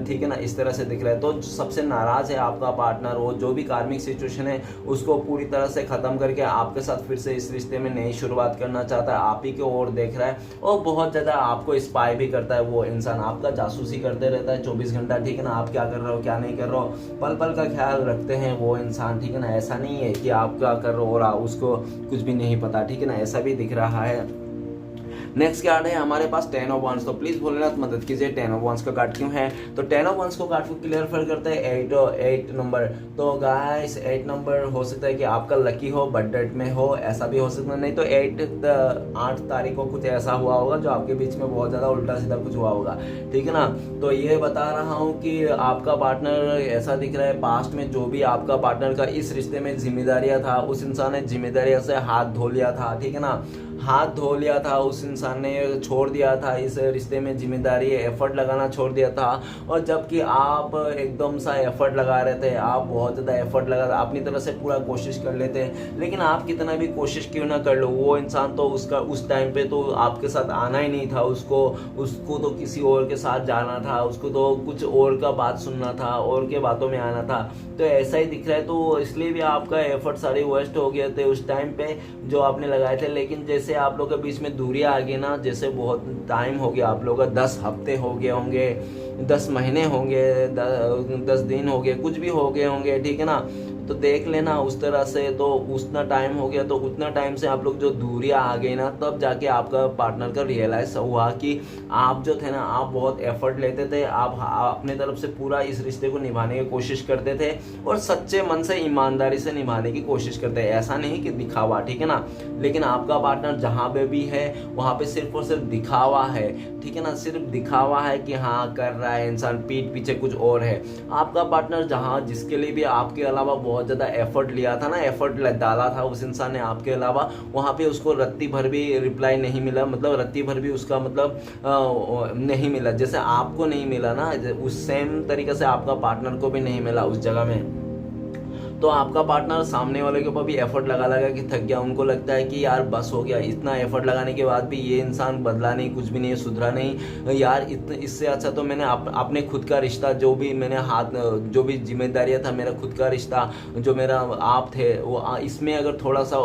ठीक है ना, इस तरह से दिख रहा है। तो सबसे नाराज़ है आपका पार्टनर, वो जो भी कार्मिक सिचुएशन है उसको पूरी तरह से ख़त्म करके आपके साथ फिर से इस रिश्ते में नई शुरुआत करना चाहता है, आप ही की ओर देख रहा है और बहुत ज़्यादा आपको स्पाई भी करता है। वो इंसान आपका जासूसी करते रहता है 24 घंटा, ठीक है ना। आप क्या कर रहे हो क्या नहीं कर रहे हो पल पल का ख्याल रखते हैं वो इंसान, ठीक है ना। ऐसा नहीं है कि आप क्या कर रहे हो और उसको कुछ भी नहीं पता, ठीक है ना, ऐसा भी दिख रहा है। नेक्स्ट कार्ड है हमारे पास 10 ऑफ वंस। तो प्लीज भोलेनाथ मदद कीजिए 10 ऑफ वंस का कार्ड क्यों है। तो 10 ऑफ वंस को कार्ड को क्लियर करते हैं 8 नंबर। तो गाइस 8 नंबर हो सकता है कि आपका लकी हो, बर्थ डेट में हो, ऐसा भी हो सकता है, नहीं तो 8 तारीख को कुछ ऐसा हुआ होगा जो आपके बीच में बहुत ज्यादा उल्टा सीधा कुछ हुआ होगा, ठीक है ना। तो ये बता रहा हूँ कि आपका पार्टनर ऐसा दिख रहा है पास्ट में जो भी आपका पार्टनर का इस रिश्ते में जिम्मेदारियां था, उस इंसान ने जिम्मेदारियों से हाथ धो लिया था, ठीक है ना, हाथ धो लिया था, उस इंसान ने छोड़ दिया था इस रिश्ते में जिम्मेदारी, एफर्ट लगाना छोड़ दिया था। और जबकि आप एकदम सा एफर्ट लगा रहे थे, आप बहुत ज़्यादा एफर्ट लगा अपनी तरफ से पूरा कोशिश कर लेते, लेकिन आप कितना भी कोशिश क्यों ना कर लो, वो इंसान तो उसका उस टाइम पे तो आपके साथ आना ही नहीं था, उसको तो किसी और के साथ जाना था, उसको तो कुछ और का बात सुनना था, और के बातों में आना था। तो ऐसा ही दिख रहा है, तो इसलिए भी आपका एफर्ट सारे वेस्ट हो गए थे उस टाइम पे जो आपने लगाए थे। लेकिन जैसे आप लोगों के बीच में दूरी आ गई ना, जैसे बहुत टाइम हो गया, आप लोगों का 10 हफ्ते हो गए होंगे, 10 महीने होंगे, 10 दिन हो गए, कुछ भी हो गए होंगे, ठीक है ना। तो देख लेना उस तरह से, तो उतना टाइम हो गया, तो उतना टाइम से आप लोग जो दूरियां आ गई ना, तब जाके आपका पार्टनर का रियलाइज हुआ कि आप जो थे ना, आप बहुत एफर्ट लेते थे, आप अपने तरफ से पूरा इस रिश्ते को निभाने की कोशिश करते थे और सच्चे मन से ईमानदारी से निभाने की कोशिश करते हैं, ऐसा नहीं कि दिखावा, ठीक है ना। लेकिन आपका पार्टनर जहाँ पे भी है वहाँ पे सिर्फ और सिर्फ दिखावा है, ठीक है ना, सिर्फ दिखावा है कि हाँ कर रहा है इंसान, पीठ पीछे कुछ और है। आपका पार्टनर जहाँ जिसके लिए भी आपके अलावा बहुत ज़्यादा एफर्ट लिया था ना, एफर्ट डाला था उस इंसान ने आपके अलावा, वहाँ पे उसको रत्ती भर भी रिप्लाई नहीं मिला, मतलब रत्ती भर भी उसका मतलब नहीं मिला, जैसे आपको नहीं मिला ना, उस सेम तरीके से आपका पार्टनर को भी नहीं मिला उस जगह में। तो आपका पार्टनर सामने वाले के ऊपर भी एफर्ट लगा कि थक गया, उनको लगता है कि यार बस हो गया, इतना एफर्ट लगाने के बाद भी ये इंसान बदला नहीं, कुछ भी नहीं, सुधरा नहीं यार, इससे अच्छा तो मैंने अपने खुद का रिश्ता, जो भी मैंने जो भी जिम्मेदारियां था, मेरा खुद का रिश्ता जो मेरा आप थे, वो इसमें अगर थोड़ा सा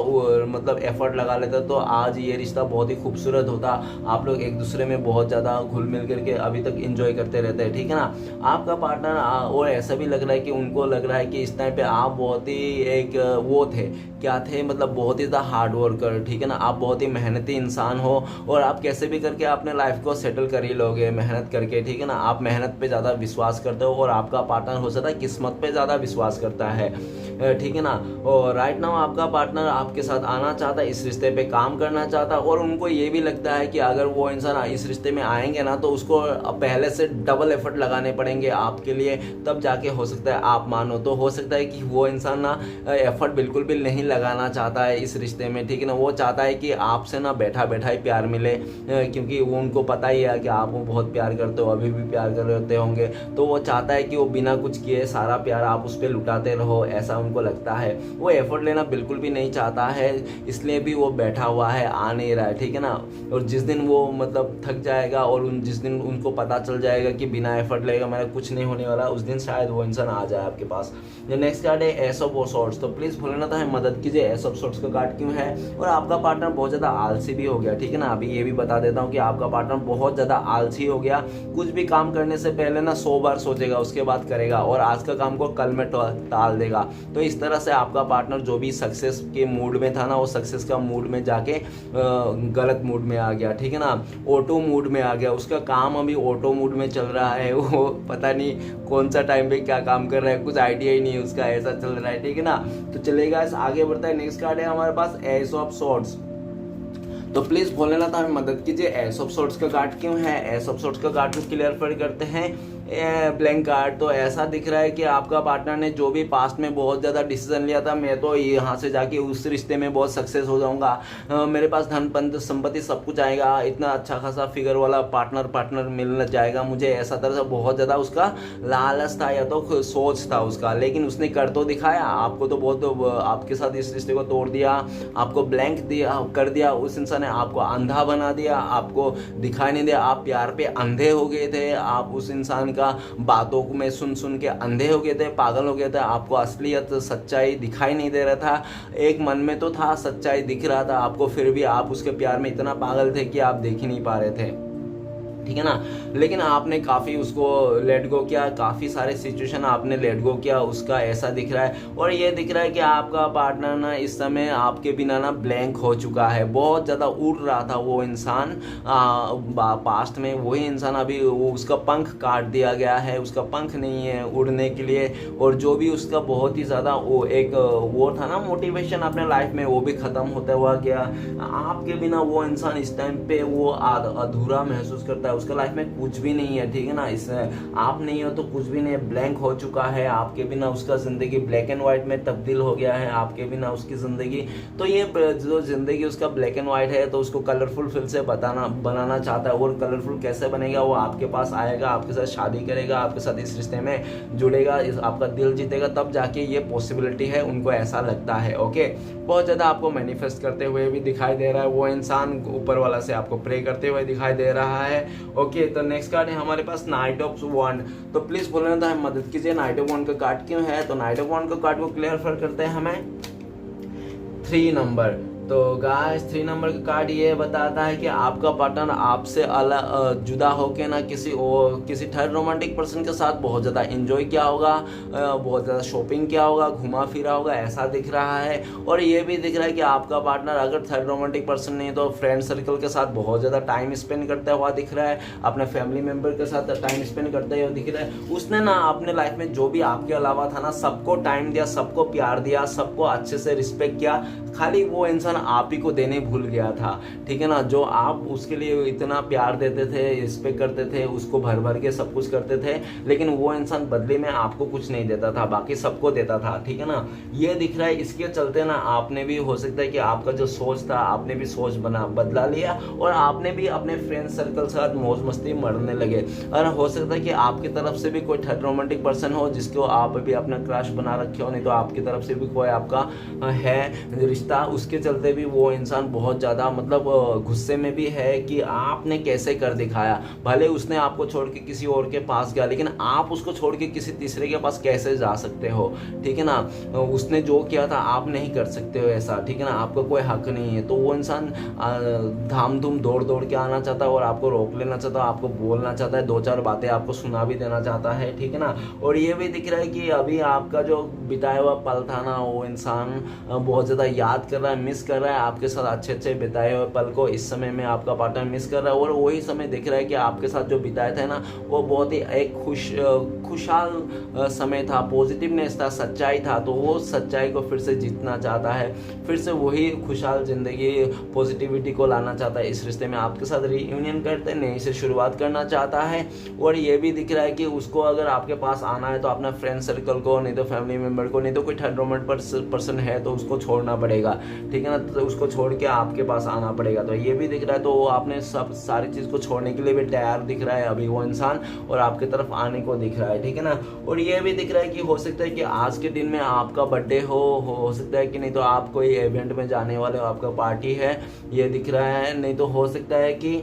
मतलब एफर्ट लगा लेता तो आज ये रिश्ता बहुत ही खूबसूरत होता, आप लोग एक दूसरे में बहुत ज़्यादा घुल मिल करके अभी तक इंजॉय करते रहते हैं, ठीक है ना। आपका पार्टनर और ऐसा भी लग रहा है कि उनको लग रहा है कि इस टाइम पे आप बहुत ही एक वो थे, क्या थे, मतलब बहुत ही ज़्यादा हार्ड वर्कर, ठीक है ना, आप बहुत ही मेहनती इंसान हो और आप कैसे भी करके अपने लाइफ को सेटल कर ही लोगे मेहनत करके, ठीक है ना, आप मेहनत पे ज़्यादा विश्वास करते हो और आपका पार्टनर हो सकता है किस्मत पे ज़्यादा विश्वास करता है, ठीक है ना। और राइट नाउ आपका पार्टनर आपके साथ आना चाहता है, इस रिश्ते पे काम करना चाहता है और उनको ये भी लगता है कि अगर वो इंसान इस रिश्ते में आएंगे ना तो उसको पहले से डबल एफर्ट लगाने पड़ेंगे आपके लिए, तब जाके हो सकता है आप मानो। तो हो सकता है कि वो इंसान ना एफर्ट बिल्कुल भी नहीं लगाना चाहता है इस रिश्ते में, ठीक है ना, वो चाहता है कि आपसे ना बैठा बैठा ही प्यार मिले, क्योंकि वो उनको पता ही है कि आप वो बहुत प्यार करते हो, अभी भी प्यार करते होंगे, तो वो चाहता है कि वो बिना कुछ किए सारा प्यार आप उस पर लुटाते रहो, ऐसा उनको लगता है। वो एफर्ट लेना बिल्कुल भी नहीं चाहता है, इसलिए भी वो बैठा हुआ है, आ नहीं रहा है, ठीक है ना। और जिस दिन वो मतलब थक जाएगा और जिस दिन उनको पता चल जाएगा कि बिना एफर्ट लेगा मेरा कुछ नहीं होने वाला, उस दिन शायद वो इंसान आ जाए आपके पास। जो नेक्स्ट कार्ड है एस ऑफ सॉर्ड्स, तो प्लीज भोलेनाथ हमें मदद कीजिए, एस ऑफ सॉर्ड्स का कार्ड क्यों है और आपका पार्टनर बहुत ज्यादा आलसी भी हो गया, ठीक है ना। अभी ये भी बता देता हूँ कि आपका पार्टनर बहुत ज्यादा आलसी हो गया, कुछ भी काम करने से पहले ना 100 बार सोचेगा उसके बाद करेगा और आज का काम को कल में टाल देगा। तो इस तरह से आपका पार्टनर जो भी सक्सेस के मूड में था ना, वो सक्सेस का मूड में जाके गलत मूड में आ गया, ठीक है ना, ऑटो मूड में आ गया, उसका काम अभी ऑटो मूड में चल रहा है, वो पता नहीं कौन सा टाइम पे क्या काम कर रहा है, कुछ आइडिया ही नहीं उसका, ऐसा चल रहा है, ठीक है ना। तो चलेगा, आगे बढ़ता है। नेक्स्ट कार्ड है हमारे पास एस ऑफ सॉर्ड्स, तो प्लीज भोलेनाथ हमें मदद कीजिए, एस ऑफ सॉर्ड्स का कार्ड क्यों है। एस ऑफ सॉर्ड्स का कार्ड को क्लियर करते हैं। ब्लैंक कार्ड, तो ऐसा दिख रहा है कि आपका पार्टनर ने जो भी पास्ट में बहुत ज़्यादा डिसीजन लिया था, मैं तो यहाँ से जाके उस रिश्ते में बहुत सक्सेस हो जाऊँगा, मेरे पास धन पंत संपत्ति सब कुछ आएगा, इतना अच्छा खासा फिगर वाला पार्टनर मिल जाएगा मुझे, ऐसा तरह से बहुत ज़्यादा उसका लालच था या तो सोच था उसका, लेकिन उसने कर तो दिखाया, आपको तो बहुत आपके साथ इस रिश्ते को तोड़ दिया, आपको ब्लैंक दिया कर दिया, उस इंसान ने आपको अंधा बना दिया, आपको दिखाई नहीं दिया, आप प्यार पे अंधे हो गए थे, आप उस इंसान का बातों में सुन के अंधे हो गए थे, पागल हो गए थे, आपको असलियत सच्चाई दिखाई नहीं दे रहा था, एक मन में तो था सच्चाई दिख रहा था आपको, फिर भी आप उसके प्यार में इतना पागल थे कि आप देख ही नहीं पा रहे थे, ठीक है ना। लेकिन आपने काफ़ी उसको लेट गो किया, काफ़ी सारे सिचुएशन आपने लेट गो किया उसका, ऐसा दिख रहा है। और ये दिख रहा है कि आपका पार्टनर ना इस समय आपके बिना ना ब्लैंक हो चुका है, बहुत ज़्यादा उड़ रहा था वो इंसान पास्ट में, वही इंसान अभी वो उसका पंख काट दिया गया है, उसका पंख नहीं है उड़ने के लिए, और जो भी उसका बहुत ही ज़्यादा वो एक वो था ना मोटिवेशन अपने लाइफ में, वो भी ख़त्म होता हुआ गया। आपके बिना वो इंसान इस टाइम पे वो अधूरा महसूस करता है, उसका लाइफ में कुछ भी नहीं है, ठीक है ना, इसमें आप नहीं हो तो कुछ भी नहीं, ब्लैंक हो चुका है, आपके बिना उसका जिंदगी ब्लैक एंड व्हाइट में तब्दील हो गया है, आपके बिना उसकी जिंदगी। तो ये जो जिंदगी उसका ब्लैक एंड व्हाइट है, तो उसको कलरफुल फिर से बनाना चाहता है, और कलरफुल कैसे बनेगा, वो आपके पास आएगा, आपके साथ शादी करेगा, आपके साथ इस रिश्ते में जुड़ेगा, आपका दिल जीतेगा, तब जाके ये पॉसिबिलिटी है, उनको ऐसा लगता है। ओके, बहुत ज़्यादा आपको मैनिफेस्ट करते हुए भी दिखाई दे रहा है वो इंसान, ऊपर वाला से आपको प्रे करते हुए दिखाई दे रहा है। ओके, तो नेक्स्ट कार्ड है हमारे पास नाइट ऑफ वॉन्ड, तो प्लीज बोलना था मदद कीजिए, नाइट ऑफ वॉन्ड का कार्ड क्यों है। तो नाइट ऑफ वॉन्ड का कार्ड को क्लियर करते हैं हमें 3 नंबर। तो गाइस 3 नंबर का कार्ड ये बताता है कि आपका पार्टनर आपसे अलग जुदा होके ना किसी थर्ड रोमांटिक पर्सन के साथ बहुत ज़्यादा एंजॉय किया होगा, बहुत ज़्यादा शॉपिंग किया होगा, घुमा फिरा होगा, ऐसा दिख रहा है। और ये भी दिख रहा है कि आपका पार्टनर अगर थर्ड रोमांटिक पर्सन नहीं तो फ्रेंड सर्कल के साथ बहुत ज़्यादा टाइम स्पेंड करता हुआ दिख रहा है, अपने फैमिली मेम्बर के साथ टाइम स्पेंड करते हुए दिख रहा है। उसने ना अपने लाइफ में जो भी आपके अलावा था ना, सबको टाइम दिया, सबको प्यार दिया, सबको अच्छे से रिस्पेक्ट किया, खाली वो इंसान आप ही को देने भूल गया था, ठीक है ना। जो आप उसके लिए इतना प्यार देते थे, रिस्पेक्ट करते थे, उसको भर भर के सब कुछ करते थे, लेकिन वो इंसान बदले में आपको कुछ नहीं देता था, बाकी सबको देता था, ठीक है ना। ये दिख रहा है, इसके चलते ना आपने भी हो सकता है कि आपका जो सोच था, आपने भी सोच बदला लिया और आपने भी अपने फ्रेंड सर्कल के साथ मौज मस्ती मरने लगे। और हो सकता है कि आपकी तरफ से भी कोई थर्ड रोमांटिक पर्सन हो जिसको आप भी अपना क्रश बना रखे हो, नहीं तो आपकी तरफ से भी कोई आपका है रिश्ता, उसके चलते करते भी वो इंसान बहुत ज़्यादा मतलब गुस्से में भी है कि आपने कैसे कर दिखाया। भले उसने आपको छोड़ के किसी और के पास गया, लेकिन आप उसको छोड़ के किसी तीसरे के पास कैसे जा सकते हो, ठीक है ना। उसने जो किया था आप नहीं कर सकते हो ऐसा, ठीक है ना, आपका कोई हक नहीं है। तो वो इंसान धाम धूम दौड़ दौड़ के आना चाहता है और आपको रोक लेना चाहता है, आपको बोलना चाहता है, दो चार बातें आपको सुना भी देना चाहता है, ठीक है ना। और ये भी दिख रहा है कि अभी आपका जो बिताया हुआ पल था ना, वो इंसान बहुत ज़्यादा याद कर रहा है, मिस कर रहा है आपके साथ अच्छे अच्छे बिताए हुए पल को। इस समय में आपका पार्टनर मिस कर रहा है और वही समय दिख रहा है कि आपके साथ जो बिताया था ना, वो बहुत ही एक खुशहाल समय था, पॉजिटिवनेस था, सच्चाई था। तो वो सच्चाई को फिर से जीतना चाहता है, फिर से वही खुशहाल ज़िंदगी, पॉजिटिविटी को लाना चाहता है। इस रिश्ते में आपके साथ रीयूनियन करते नई से शुरुआत करना चाहता है। और ये भी दिख रहा है कि उसको अगर आपके पास आना है तो अपना फ्रेंड सर्कल को, नहीं तो फैमिली मेम्बर को, नहीं तो कोई थर्ड रोमांटिक पर्सन है तो उसको छोड़ना पड़ेगा, ठीक है ना। तो उसको छोड़ के आपके पास आना पड़ेगा। तो ये भी दिख रहा है, तो वो आपने सब सारी चीज़ को छोड़ने के लिए भी तैयार दिख रहा है अभी वो इंसान, और आपकी तरफ आने को दिख रहा है, ठीक है ना। और ये भी दिख रहा है कि हो सकता है कि आज के दिन में आपका बर्थडे हो सकता है कि नहीं तो आप कोई इवेंट में जाने वाले हो, आपका पार्टी है, ये दिख रहा है। नहीं तो हो सकता है कि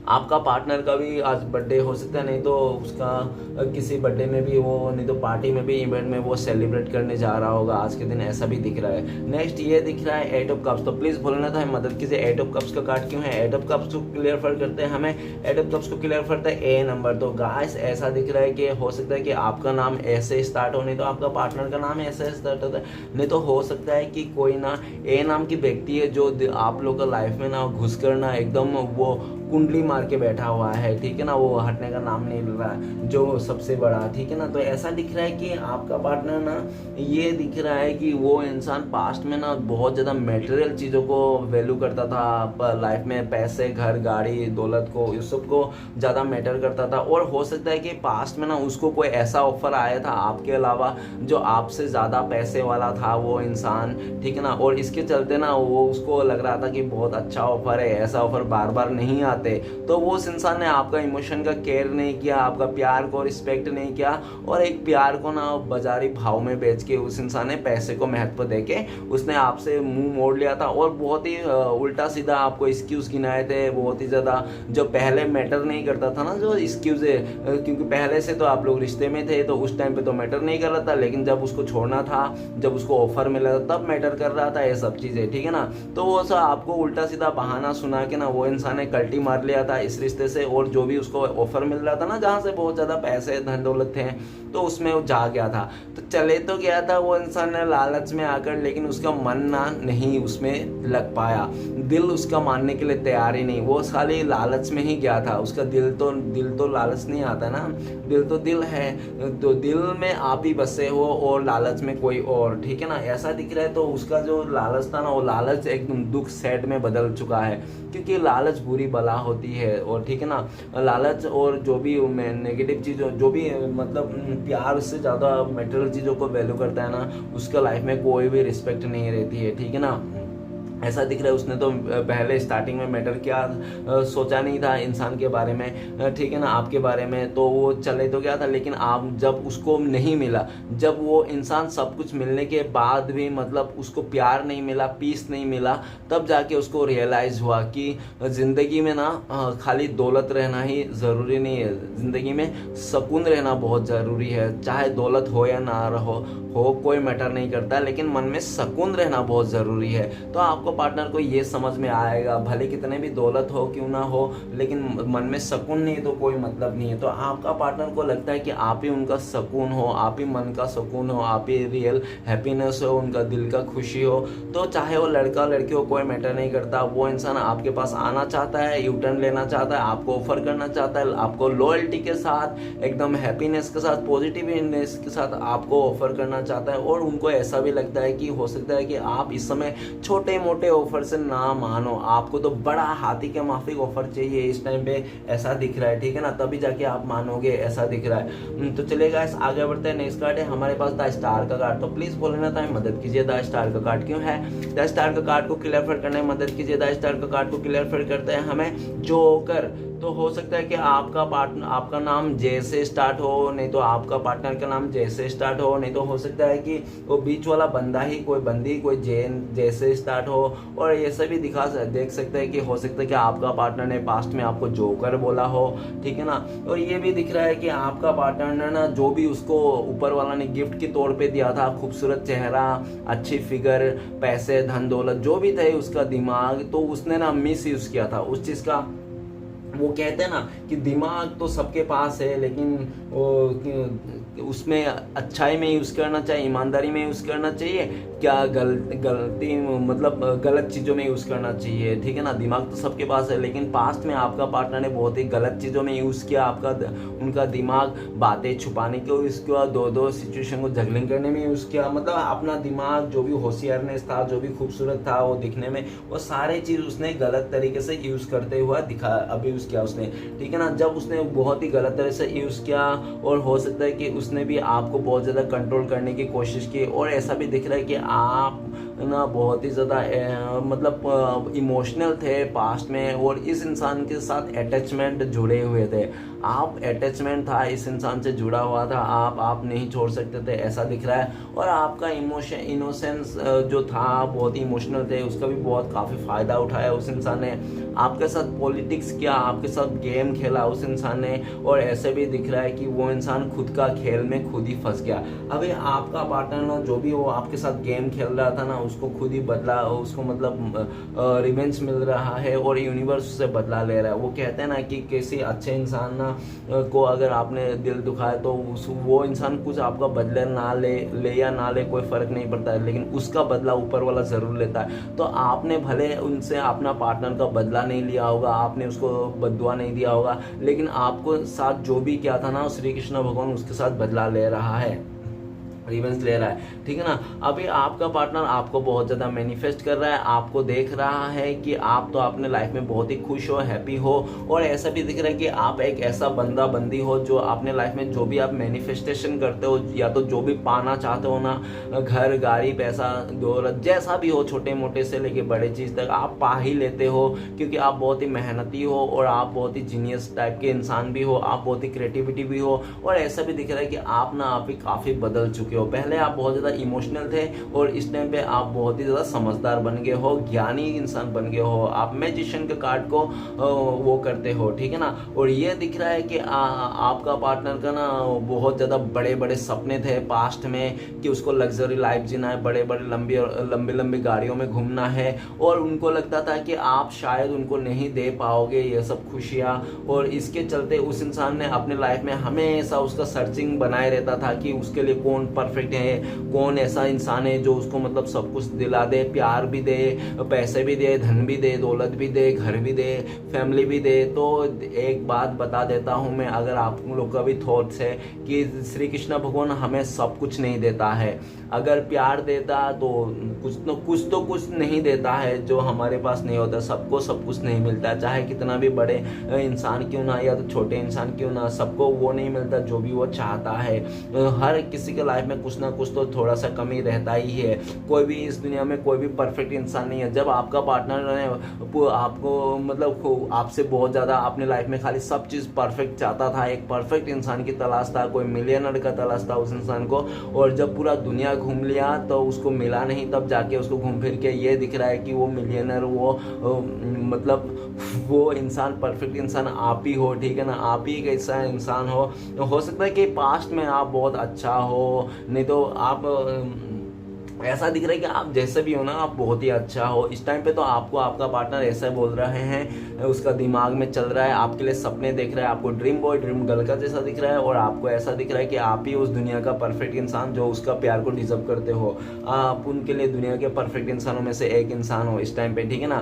आपका पार्टनर का भी आज बर्थडे हो सकता है, नहीं तो उसका किसी बर्थडे में भी वो, नहीं तो पार्टी में भी, इवेंट में वो सेलिब्रेट करने जा रहा होगा आज के दिन, ऐसा भी दिख रहा है। नेक्स्ट ये दिख रहा है 8 ऑफ कप्स। तो प्लीज़ बोलना था मदद कीजिए, 8 ऑफ कप्स का कार्ड क्यों है। 8 ऑफ कप्स को क्लियर फर करते हैं हमें, 8 ऑफ कप्स को क्लियर करता है ए नंबर। तो गाइस ऐसा दिख रहा है कि हो सकता है कि आपका नाम ऐसे स्टार्ट हो, नहीं तो आपका पार्टनर का नाम ऐसे स्टार्ट होता है, नहीं तो हो सकता है कि कोई ना ए नाम की व्यक्ति है जो आप लोग का लाइफ में ना घुस कर ना एकदम वो कुंडली मार के बैठा हुआ है, ठीक है ना, वो हटने का नाम नहीं ले रहा है, जो सबसे बड़ा, ठीक है ना। तो ऐसा दिख रहा है कि आपका पार्टनर ना, ये दिख रहा है कि वो इंसान पास्ट में ना बहुत ज़्यादा मटेरियल चीज़ों को वैल्यू करता था, लाइफ में पैसे, घर, गाड़ी, दौलत को, इस सब को ज़्यादा मैटर करता था। और हो सकता है कि पास्ट में ना उसको कोई ऐसा ऑफर आया था आपके अलावा जो आपसे ज़्यादा पैसे वाला था वो इंसान, ठीक है ना। और इसके चलते ना वो उसको लग रहा था कि बहुत अच्छा ऑफर है, ऐसा ऑफर बार बार नहीं आता। तो वो उस इंसान ने आपका इमोशन का केयर नहीं किया, आपका प्यार को रिस्पेक्ट नहीं किया, और एक प्यार को ना बाजारी भाव में बेच के उस इंसान ने पैसे को महत्व देके उसने आपसे मुंह मोड़ लिया था। और बहुत ही उल्टा सीधा आपको एक्सक्यूज गिनाए थे, बहुत ही ज़्यादा, जो पहले मैटर नहीं करता था ना जो एक्सक्यूज है, क्योंकि पहले से तो आप लोग रिश्ते में थे तो उस टाइम पे तो मैटर नहीं कर रहा था, लेकिन जब उसको छोड़ना था, जब उसको ऑफर मिला था तब मैटर कर रहा था ये सब चीज़ें, ठीक है ना। तो वो सब आपको उल्टा सीधा बहाना सुना के ना वो इंसान ने कल्टी मार लिया था इस रिश्ते से। और जो भी उसको ऑफर मिल रहा था ना, जहाँ से बहुत ज़्यादा पैसे धन दौलत थे, तो उसमें वो जा गया था। तो चले तो गया था वो इंसान ने लालच में आकर, लेकिन उसका मन ना नहीं उसमें लग पाया, दिल उसका मानने के लिए तैयार ही नहीं, वो खाली लालच में ही गया था। उसका दिल तो लालच नहीं आता ना, दिल तो दिल है, तो दिल में आप ही बसे हो और लालच में कोई और, ठीक है ना, ऐसा दिख रहा है। तो उसका जो लालच था ना, वो लालच एकदम दुख सैड में बदल चुका है, क्योंकि लालच बुरी बला होती है। और ठीक है ना, लालच और जो भी नेगेटिव चीज़, जो भी मतलब प्यार से ज़्यादा मेटेरियल चीज़ों को वैल्यू करता है ना, उसका लाइफ में कोई भी रिस्पेक्ट नहीं रहती है, ठीक है ना। ऐसा दिख रहा है उसने तो पहले स्टार्टिंग में मैटर किया, सोचा नहीं था इंसान के बारे में, ठीक है ना, आपके बारे में। तो वो चले तो गया था, लेकिन आप जब उसको नहीं मिला, जब वो इंसान सब कुछ मिलने के बाद भी मतलब उसको प्यार नहीं मिला, पीस नहीं मिला, तब जाके उसको रियलाइज़ हुआ कि ज़िंदगी में ना खाली दौलत रहना ही ज़रूरी नहीं है, ज़िंदगी में सुकून रहना बहुत ज़रूरी है। चाहे दौलत हो या ना हो कोई मैटर नहीं करता, लेकिन मन में सुकून रहना बहुत ज़रूरी है। तो आपको पार्टनर को ये समझ में आएगा, भले कितने भी दौलत हो क्यों ना हो, लेकिन मन में सुकून नहीं तो कोई मतलब नहीं है। तो आपका पार्टनर को लगता है कि आप ही उनका सुकून हो, आप ही मन का सुकून हो, आप ही रियल हैप्पीनेस हो, उनका दिल का खुशी हो। तो चाहे वो लड़का लड़की हो, कोई मैटर नहीं करता, वो इंसान आपके पास आना चाहता है, यू टर्न लेना चाहता है, आपको ऑफर करना चाहता है, आपको लॉयल्टी के साथ, एकदम हैप्पीनेस के साथ, पॉजिटिवनेस के साथ आपको ऑफर करना चाहता है। और उनको ऐसा भी लगता है कि हो सकता है कि आप इस समय छोटे मोटे ऑफर से ना मानो, आपको तो बड़ा हाथी के माफिक ऑफर चाहिए इस टाइम पे, ऐसा दिख रहा है, ठीक है ना, तभी जाके आप मानोगे, ऐसा दिख रहा है। तो चलेगा, आगे बढ़ते हैं। नेक्स्ट कार्ड है हमारे पास द स्टार का कार्ड। तो प्लीज बोलना था मदद कीजिए, द स्टार का कार्ड क्यों है। द स्टार का कार्ड को क्लियर करने में मदद कीजिए। द स्टार का कार्ड को क्लियर करते हैं हमें जोकर। तो हो सकता है कि आपका पार्टनर, आपका नाम जैसे स्टार्ट हो, नहीं तो आपका पार्टनर का नाम जैसे स्टार्ट हो, नहीं तो हो सकता है कि वो बीच वाला बंदा ही, कोई बंदी, कोई जैन जैसे स्टार्ट हो, और ये सभी देख सकते हैं कि हो सकता है कि आपका पार्टनर ने पास्ट में आपको जोकर बोला हो, ठीक है ना। और ये भी दिख रहा है कि आपका पार्टनर ने ना जो भी उसको ऊपर वाला ने गिफ्ट के तौर पे दिया था, खूबसूरत चेहरा, अच्छी फिगर, पैसे, धन दौलत जो भी थे, उसका दिमाग, तो उसने ना मिस यूज किया था उस चीज का। वो कहते हैं ना कि दिमाग तो सबके पास है, लेकिन उसमें अच्छाई में यूज़ करना चाहिए, ईमानदारी में यूज़ करना चाहिए, क्या गलती मतलब गलत चीज़ों में यूज़ करना चाहिए, ठीक है ना। दिमाग तो सबके पास है, लेकिन पास्ट में आपका पार्टनर ने बहुत ही गलत चीज़ों में यूज़ किया उनका दिमाग, बातें छुपाने के यूज़ किया, दो सिचुएशन को जगलिंग करने में यूज़ किया, मतलब अपना दिमाग जो भी होशियारनेस था, जो भी खूबसूरत था वो दिखने में, वो सारे चीज़ उसने गलत तरीके से यूज़ करते हुआ अभी यूज़ किया उसने, ठीक है ना। जब उसने बहुत ही गलत तरह से यूज़ किया, और हो सकता है कि उसने भी आपको बहुत ज़्यादा कंट्रोल करने की कोशिश की, और ऐसा भी दिख रहा है कि आप ना बहुत ही ज़्यादा मतलब इमोशनल थे पास्ट में, और इस इंसान के साथ अटैचमेंट जुड़े हुए थे। आप अटैचमेंट था इस इंसान से जुड़ा हुआ था, आप नहीं छोड़ सकते थे, ऐसा दिख रहा है। और आपका इनोसेंस जो था, बहुत ही इमोशनल थे, उसका भी बहुत काफ़ी फ़ायदा उठाया उस इंसान ने। आपके साथ पॉलिटिक्स किया, आपके साथ गेम खेला उस इंसान ने, और ऐसे भी दिख रहा है कि वो इंसान खुद का खेल में खुद ही फंस गया। अभी आपका पार्टनर ना जो भी वो आपके साथ गेम खेल रहा था ना, उसको खुद ही बदला, उसको मतलब रिवेंज मिल रहा है, और यूनिवर्स उससे बदला ले रहा है। वो कहते हैं ना कि किसी अच्छे इंसान ना को अगर आपने दिल दुखाया तो वो इंसान कुछ आपका बदले ले या ना ले, कोई फर्क नहीं पड़ता है, लेकिन उसका बदला ऊपर वाला जरूर लेता है। तो आपने भले उनसे अपना पार्टनर का बदला नहीं लिया होगा, आपने उसको बद्दुआ नहीं दिया होगा, लेकिन आपको साथ जो भी किया था ना, श्री कृष्ण भगवान उसके साथ बदला ले रहा है, रिवेंज ले रहा है, ठीक है ना। अभी आपका पार्टनर आपको बहुत ज़्यादा मैनिफेस्ट कर रहा है, आपको देख रहा है कि आप तो अपने लाइफ में बहुत ही खुश हो, हैप्पी हो, और ऐसा भी दिख रहा है कि आप एक ऐसा बंदी हो जो अपने लाइफ में जो भी आप मैनिफेस्टेशन करते हो, या तो जो भी पाना चाहते हो ना, घर, गाड़ी, पैसा, दौलत, जैसा भी हो, छोटे मोटे से लेके बड़े चीज़ तक आप पा ही लेते हो, क्योंकि आप बहुत ही मेहनती हो, और आप बहुत ही जीनियस टाइप के इंसान भी हो, आप बहुत ही क्रिएटिविटी भी हो। और ऐसा भी दिख रहा है कि आप ना आप ही काफ़ी बदल चुके हो। पहले आप बहुत ज़्यादा इमोशनल थे, और इस टाइम पे आप बहुत ही ज़्यादा समझदार बन गए हो, ज्ञानी इंसान बन गए हो, आप मैजिशियन के कार्ड को वो करते हो, ठीक है ना। और ये दिख रहा है कि आपका पार्टनर का ना बहुत ज़्यादा बड़े बड़े सपने थे पास्ट में, कि उसको लग्जरी लाइफ जीना है, बड़े बड़े लंबी गाड़ियों में घूमना है, और उनको लगता था कि आप शायद उनको नहीं दे पाओगे ये सब खुशियाँ, और इसके चलते उस इंसान ने अपने लाइफ में हमेशा उसका सर्चिंग बनाए रहता था कि उसके लिए कौन परफेक्ट है, कौन ऐसा इंसान है जो उसको मतलब सब कुछ दिला दे, प्यार भी दे, पैसे भी दे, धन भी दे, दौलत भी दे, घर भी दे, फैमिली भी दे। तो एक बात बता देता हूँ मैं, अगर आप लोग का भी थॉट्स है कि श्री कृष्ण भगवान हमें सब कुछ नहीं देता है, अगर प्यार देता तो कुछ नहीं देता है जो हमारे पास नहीं होता। सबको सब कुछ नहीं मिलता, चाहे कितना भी बड़े इंसान क्यों ना, या तो छोटे इंसान क्यों ना, सबको वो नहीं मिलता जो भी वो चाहता है। हर किसी के लाइफ में कुछ ना कुछ तो थोड़ा सा कमी रहता ही है। कोई भी इस दुनिया में कोई भी परफेक्ट इंसान नहीं है। जब आपका पार्टनर ने आपको मतलब आपसे बहुत ज़्यादा अपने लाइफ में खाली सब चीज़ परफेक्ट चाहता था, एक परफेक्ट इंसान की तलाश था, कोई मिलियनर का तलाश था उस इंसान को, और जब पूरा दुनिया घूम लिया तो उसको मिला नहीं, तब जाके उसको घूम फिर के ये दिख रहा है कि वो मिलियनर, वो मतलब वो इंसान, परफेक्ट इंसान आप ही हो, ठीक है ना। आप ही एक ऐसा इंसान हो सकता है कि पास्ट में आप बहुत अच्छा हो, नहीं तो आप ऐसा दिख रहा है कि आप जैसे भी हो ना, आप बहुत ही अच्छा हो। इस टाइम पे तो आपको आपका पार्टनर ऐसा बोल रहे हैं, उसका दिमाग में चल रहा है, आपके लिए सपने देख रहा है, आपको ड्रीम बॉय ड्रीम गर्ल का जैसा दिख रहा है, और आपको ऐसा दिख रहा है कि आप ही उस दुनिया का परफेक्ट इंसान जो उसका प्यार को डिजर्व करते हो, आप उनके लिए दुनिया के परफेक्ट इंसानों में से एक इंसान हो इस टाइम पे, ठीक है ना।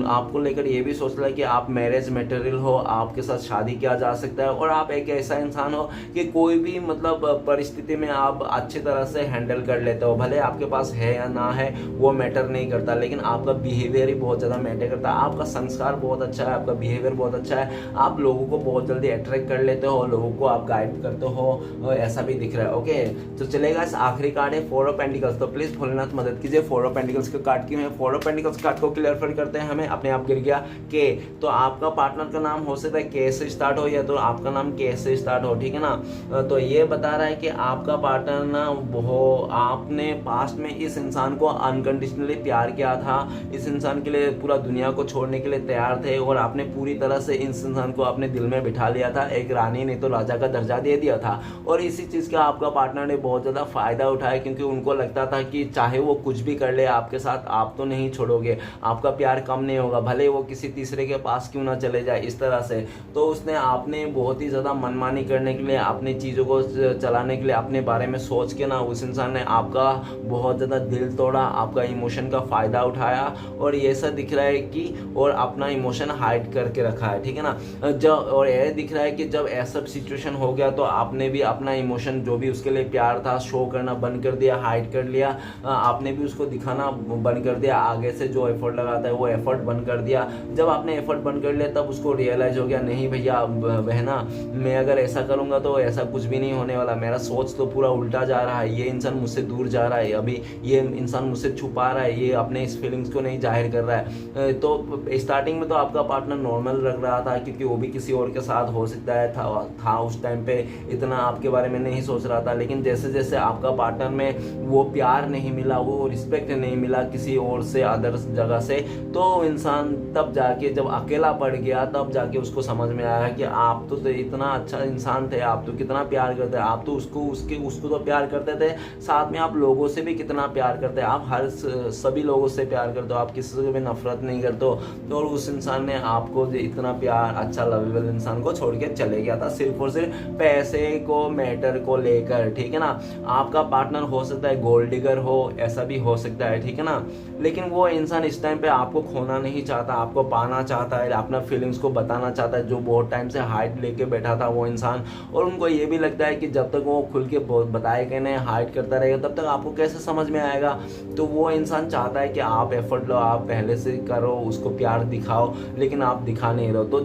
आपको लेकर ये भी सोच रहा है कि आप मैरिज मटेरियल हो, आपके साथ शादी किया जा सकता है, और आप एक ऐसा इंसान हो कि कोई भी मतलब परिस्थिति में आप अच्छी तरह से हैंडल कर लेते हो। भले आपके पास है या ना है वो मैटर नहीं करता, लेकिन आपका बिहेवियर ही बहुत ज़्यादा मैटर करता है। आपका संस्कार बहुत अच्छा है, आपका बिहेवियर बहुत अच्छा है, आप लोगों को बहुत जल्दी अट्रैक्ट कर लेते हो, लोगों को आप गाइड करते हो, ऐसा भी दिख रहा है। ओके, तो चलेगा। इस आखिरी कार्ड है 4 ऑफ पेंटिकल्स। तो प्लीज भोलेनाथ मदद कीजिए, 4 ऑफ पेंटिकल्स का कार्ड क्यों है। 4 ऑफ पेंटिकल्स कार्ड को क्लियर करते हैं हमें। अपने आप गिर गया के, तो आपका पार्टनर का नाम हो सकता है के से स्टार्ट हो, या तो आपका नाम के से स्टार्ट हो, ठीक है ना। तो ये बता रहा है कि आपका पार्टनर ना वो आपने पास्ट में इस इंसान को अनकंडीशनली प्यार किया था, इस इंसान के लिए पूरा दुनिया को छोड़ने के लिए तैयार थे और आपने पूरी तरह से इस इंसान को अपने दिल में बिठा लिया था, एक रानी नहीं तो राजा का दर्जा दे दिया था। और इसी चीज़ का आपका पार्टनर ने बहुत ज़्यादा फायदा उठाया, क्योंकि उनको लगता था कि चाहे वो कुछ भी कर ले आपके साथ, आप तो नहीं छोड़ोगे, आपका प्यार कम नहीं होगा, भले वो किसी तीसरे के पास क्यों ना चले जाए इस तरह से। तो उसने आपने बहुत ही ज़्यादा मनमानी करने के लिए, अपनी चीज़ों को चलाने के लिए, अपने बारे में सोच के ना उस इंसान ने आपका बहुत ज़्यादा दिल तोड़ा, आपका इमोशन का फ़ायदा उठाया और ये ऐसा दिख रहा है कि और अपना इमोशन हाइड करके रखा है, ठीक है ना। जब और यह दिख रहा है कि जब ऐसा सिचुएशन हो गया तो आपने भी अपना इमोशन जो भी उसके लिए प्यार था शो करना बंद कर दिया, हाइड कर लिया, आपने भी उसको दिखाना बंद कर दिया, आगे से जो एफर्ट लगाता है वो एफर्ट बंद कर दिया। जब आपने एफर्ट बंद कर लिया तब उसको रियलाइज हो गया, नहीं भैया बहना, मैं अगर ऐसा करूँगा तो ऐसा कुछ भी नहीं होने वाला, मेरा सोच तो पूरा उल्टा जा रहा है, ये इंसान मुझसे दूर जा रहा है, अभी ये इंसान मुझसे छुपा रहा है, ये अपने इस फीलिंग्स को नहीं जाहिर कर रहा है। तो स्टार्टिंग में तो आपका पार्टनर नॉर्मल लग रहा था, क्योंकि वो भी किसी और के साथ हो सकता है था उस टाइम पे, इतना आपके बारे में नहीं सोच रहा था। लेकिन जैसे जैसे आपका पार्टनर में वो प्यार नहीं मिला, वो रिस्पेक्ट नहीं मिला किसी और से, अदर जगह से, तो इंसान तब जाके जब अकेला पड़ गया तब जाके उसको समझ में आया कि आप तो इतना अच्छा इंसान थे, आप तो कितना प्यार करते, आप तो उसको तो प्यार करते थे, साथ में आप लोगों से भी कितना प्यार करते, आप हर सभी लोगों से प्यार करते हो, आप किसी से भी नफरत नहीं करते हो। तो उस इंसान ने आपको इतना प्यार, अच्छा लवेबल इंसान को छोड़ के चले गया था, सिर्फ और सिर्फ पैसे को, मैटर को लेकर, ठीक है ना। आपका पार्टनर हो सकता है गोल्ड डिगर हो, ऐसा भी हो सकता है, ठीक है ना। लेकिन वो इंसान इस टाइम पे आपको खोना नहीं चाहता, आपको पाना चाहता है, अपना फीलिंग्स को बताना चाहता है, जो बहुत टाइम से हाइड लेके बैठा था वो इंसान। और उनको ये भी लगता है कि जब तक वो खुल के बताएगा नहीं, हाइड करता रहेगा, तब तक आपको कैसे समझ में आएगा। तो वो इंसान चाहता है कि आप एफर्ट लो, आप पहले से करो, उसको प्यार दिखाओ, लेकिन आप दिखा नहीं रहो। तो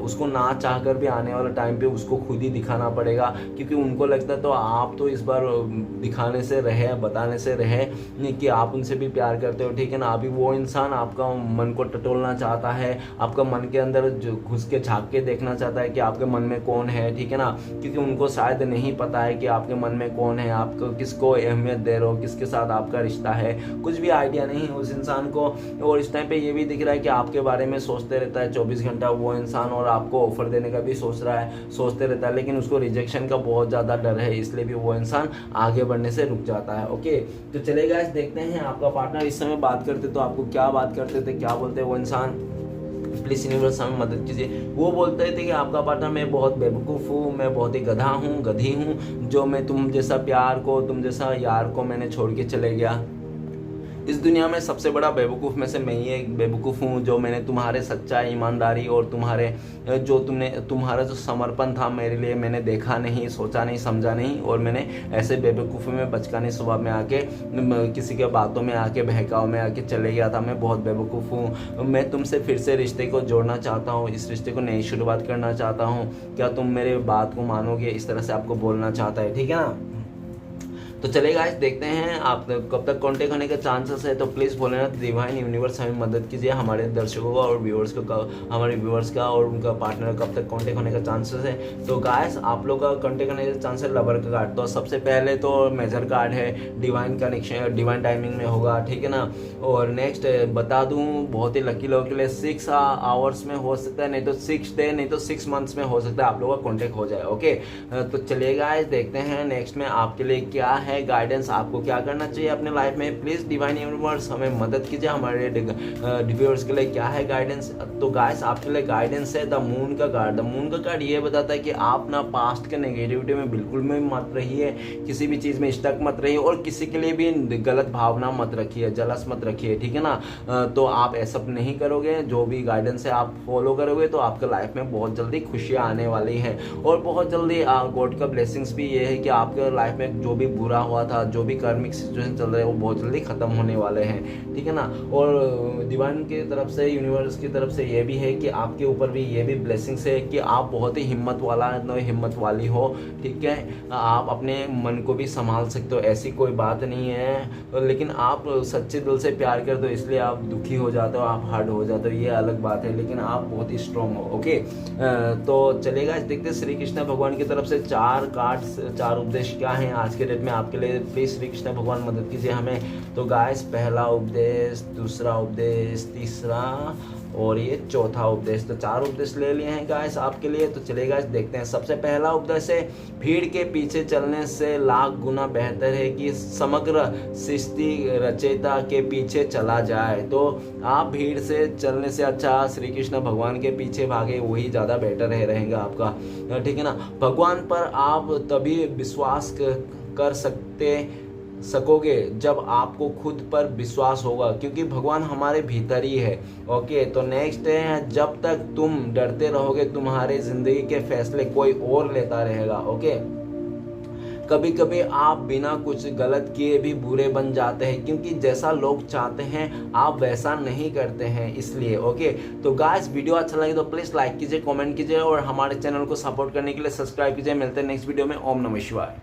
उसको ना चाह कर भी आने वाले टाइम पे उसको खुद ही दिखाना पड़ेगा, क्योंकि उनको लगता है तो आप तो इस बार दिखाने से रहे, बताने से रहे कि आप उनसे भी प्यार करते हो, ठीक है ना। अभी वो इंसान आपका मन को टटोलना चाहता है, आपका मन के अंदर घुस के झाँक के देखना चाहता है कि आपके मन में कौन है, ठीक है ना। क्योंकि उनको शायद नहीं पता है कि आपके मन में कौन है, आपको किसको अहमियत दे रहे हो, किसके साथ आपका रिश्ता है, कुछ भी आइडिया नहीं है उस इंसान को। और इस टाइम पे ये भी दिख रहा है कि आपके बारे में सोचते रहता है 24 घंटा वो इंसान, और आपको ऑफर देने का भी सोच रहा है, सोचते रहता है, लेकिन उसको रिजेक्शन का बहुत ज़्यादा डर है, इसलिए भी वो इंसान आगे बढ़ने से रुक जाता है। ओके, तो चलेगा, इस देखते हैं आपका पार्टनर इस समय बात करते तो आपको क्या बात करते थे, क्या बोलते वो इंसान, प्लीज यूनिवर्स हमें मदद कीजिए। वो बोलते थे कि आपका पार्टनर, मैं बहुत बेवकूफ़ हूँ, मैं बहुत ही गधा हूँ, गधी हूँ, जो मैं तुम जैसा प्यार को, तुम जैसा यार को मैंने छोड़ के चले गया। इस दुनिया में सबसे बड़ा बेवकूफ़ में से मैं ही एक बेवकूफ़ हूँ, जो मैंने तुम्हारे सच्चाई, ईमानदारी और तुम्हारा जो समर्पण था मेरे लिए, मैंने देखा नहीं, सोचा नहीं, समझा नहीं, और मैंने ऐसे बेवकूफ़ी में, बचकाने स्वभाव में आके, किसी के बातों में आके, बहकाव में आके चले गया था। मैं बहुत बेवकूफ़ हूँ। मैं तुमसे फिर से रिश्ते को जोड़ना चाहता हूँ, इस रिश्ते को नई शुरुआत करना चाहता हूँ, क्या तुम मेरे बात को मानोगे, इस तरह से आपको बोलना चाहता है, ठीक है ना। तो चलेगा, इस देखते हैं आप कब तक कांटेक्ट होने के चांसेस है। तो प्लीज़ बोले ना, डिवाइन यूनिवर्स हमें मदद कीजिए, हमारे दर्शकों का और व्यूअर्स को, हमारे व्यूअर्स का और उनका पार्टनर कब तक कांटेक्ट होने का चांसेस है। तो गाइस, आप लोग का कांटेक्ट होने के चांसेस लवर का कार्ड, तो सबसे पहले तो मेजर कार्ड है, डिवाइन कनेक्शन, डिवाइन टाइमिंग में होगा, ठीक है ना। और नेक्स्ट बता दूँ, बहुत ही लकी लोगों के लिए 6 आवर्स में हो सकता है, नहीं तो 6 डे, नहीं तो 6 मंथ्स में हो सकता है आप लोगों का कॉन्टेक्ट हो जाए। ओके, तो चलिए गाइस, देखते हैं नेक्स्ट में आपके लिए क्या है गाइडेंस, आपको क्या करना चाहिए अपने लाइफ में। प्लीज डिवाइन यूनिवर्स हमें मदद कीजिए, हमारे व्यूअर्स के लिए क्या है गाइडेंस। तो गाइस, आपके लिए गाइडेंस है द मून का कार्ड। द मून का कार्ड ये बताता है कि आप ना पास्ट के नेगेटिविटी में बिल्कुल में मत रहिए, किसी भी चीज़ में स्टक मत रहिए, और किसी के लिए भी गलत भावना मत रखिए, जलस मत रखिए, ठीक है ना। तो आप ऐसा नहीं करोगे, जो भी गाइडेंस है आप फॉलो करोगे, तो आपके लाइफ में बहुत जल्दी खुशियाँ आने वाली हैं, और बहुत जल्दी गॉड का ब्लेसिंग्स भी ये है कि आपके लाइफ में जो भी बुरा हुआ था, जो भी कार्मिक सिचुएशन चल रहे हैं, वो बहुत जल्दी खत्म होने वाले हैं, ठीक है ना। और डिवाइन की तरफ से, यूनिवर्स की तरफ से ये भी है कि आपके ऊपर भी ये भी ब्लेसिंग्स है कि आप बहुत ही हिम्मत वाला, हिम्मत वाली हो, ठीक है। आप अपने मन को भी संभाल सकते हो, ऐसी कोई बात नहीं है, लेकिन आप सच्चे दिल से प्यार करते हो, इसलिए आप दुखी हो जाते हो, आप हार्ड हो जाते हो, ये अलग बात है, लेकिन आप बहुत ही स्ट्रॉन्ग हो। ओके, तो चलेगा, देखते श्री कृष्ण भगवान की तरफ से 4 कार्ड्स, 4 उपदेश क्या हैं आज के डेट में आपके आपके लिए, प्लीज़ श्री कृष्ण भगवान मदद कीजिए हमें। तो गाइस पहला उपदेश, दूसरा उपदेश, तीसरा और ये चौथा उपदेश, तो 4 उपदेश ले लिए हैं गाइस आपके लिए। तो चलिए गाइस देखते हैं। सबसे पहला उपदेश है, भीड़ के पीछे चलने से लाख गुना बेहतर है कि समग्र सृष्टि रचयिता के पीछे चला जाए। तो आप भीड़ से चलने से अच्छा श्री कृष्ण भगवान के पीछे भागे, वही ज़्यादा बेटर रहेगा आपका, ठीक है ना। भगवान पर आप तभी विश्वास कर सकोगे जब आपको खुद पर विश्वास होगा, क्योंकि भगवान हमारे भीतर ही है। ओके, तो नेक्स्ट है, जब तक तुम डरते रहोगे तुम्हारे जिंदगी के फैसले कोई और लेता रहेगा। ओके, कभी कभी आप बिना कुछ गलत किए भी बुरे बन जाते हैं, क्योंकि जैसा लोग चाहते हैं आप वैसा नहीं करते हैं, इसलिए। ओके, तो गाइस वीडियो अच्छा लगे तो प्लीज़ लाइक कीजिए, कमेंट कीजिए और हमारे चैनल को सपोर्ट करने के लिए सब्सक्राइब कीजिए। मिलते हैं नेक्स्ट वीडियो में। ओम नमः शिवाय।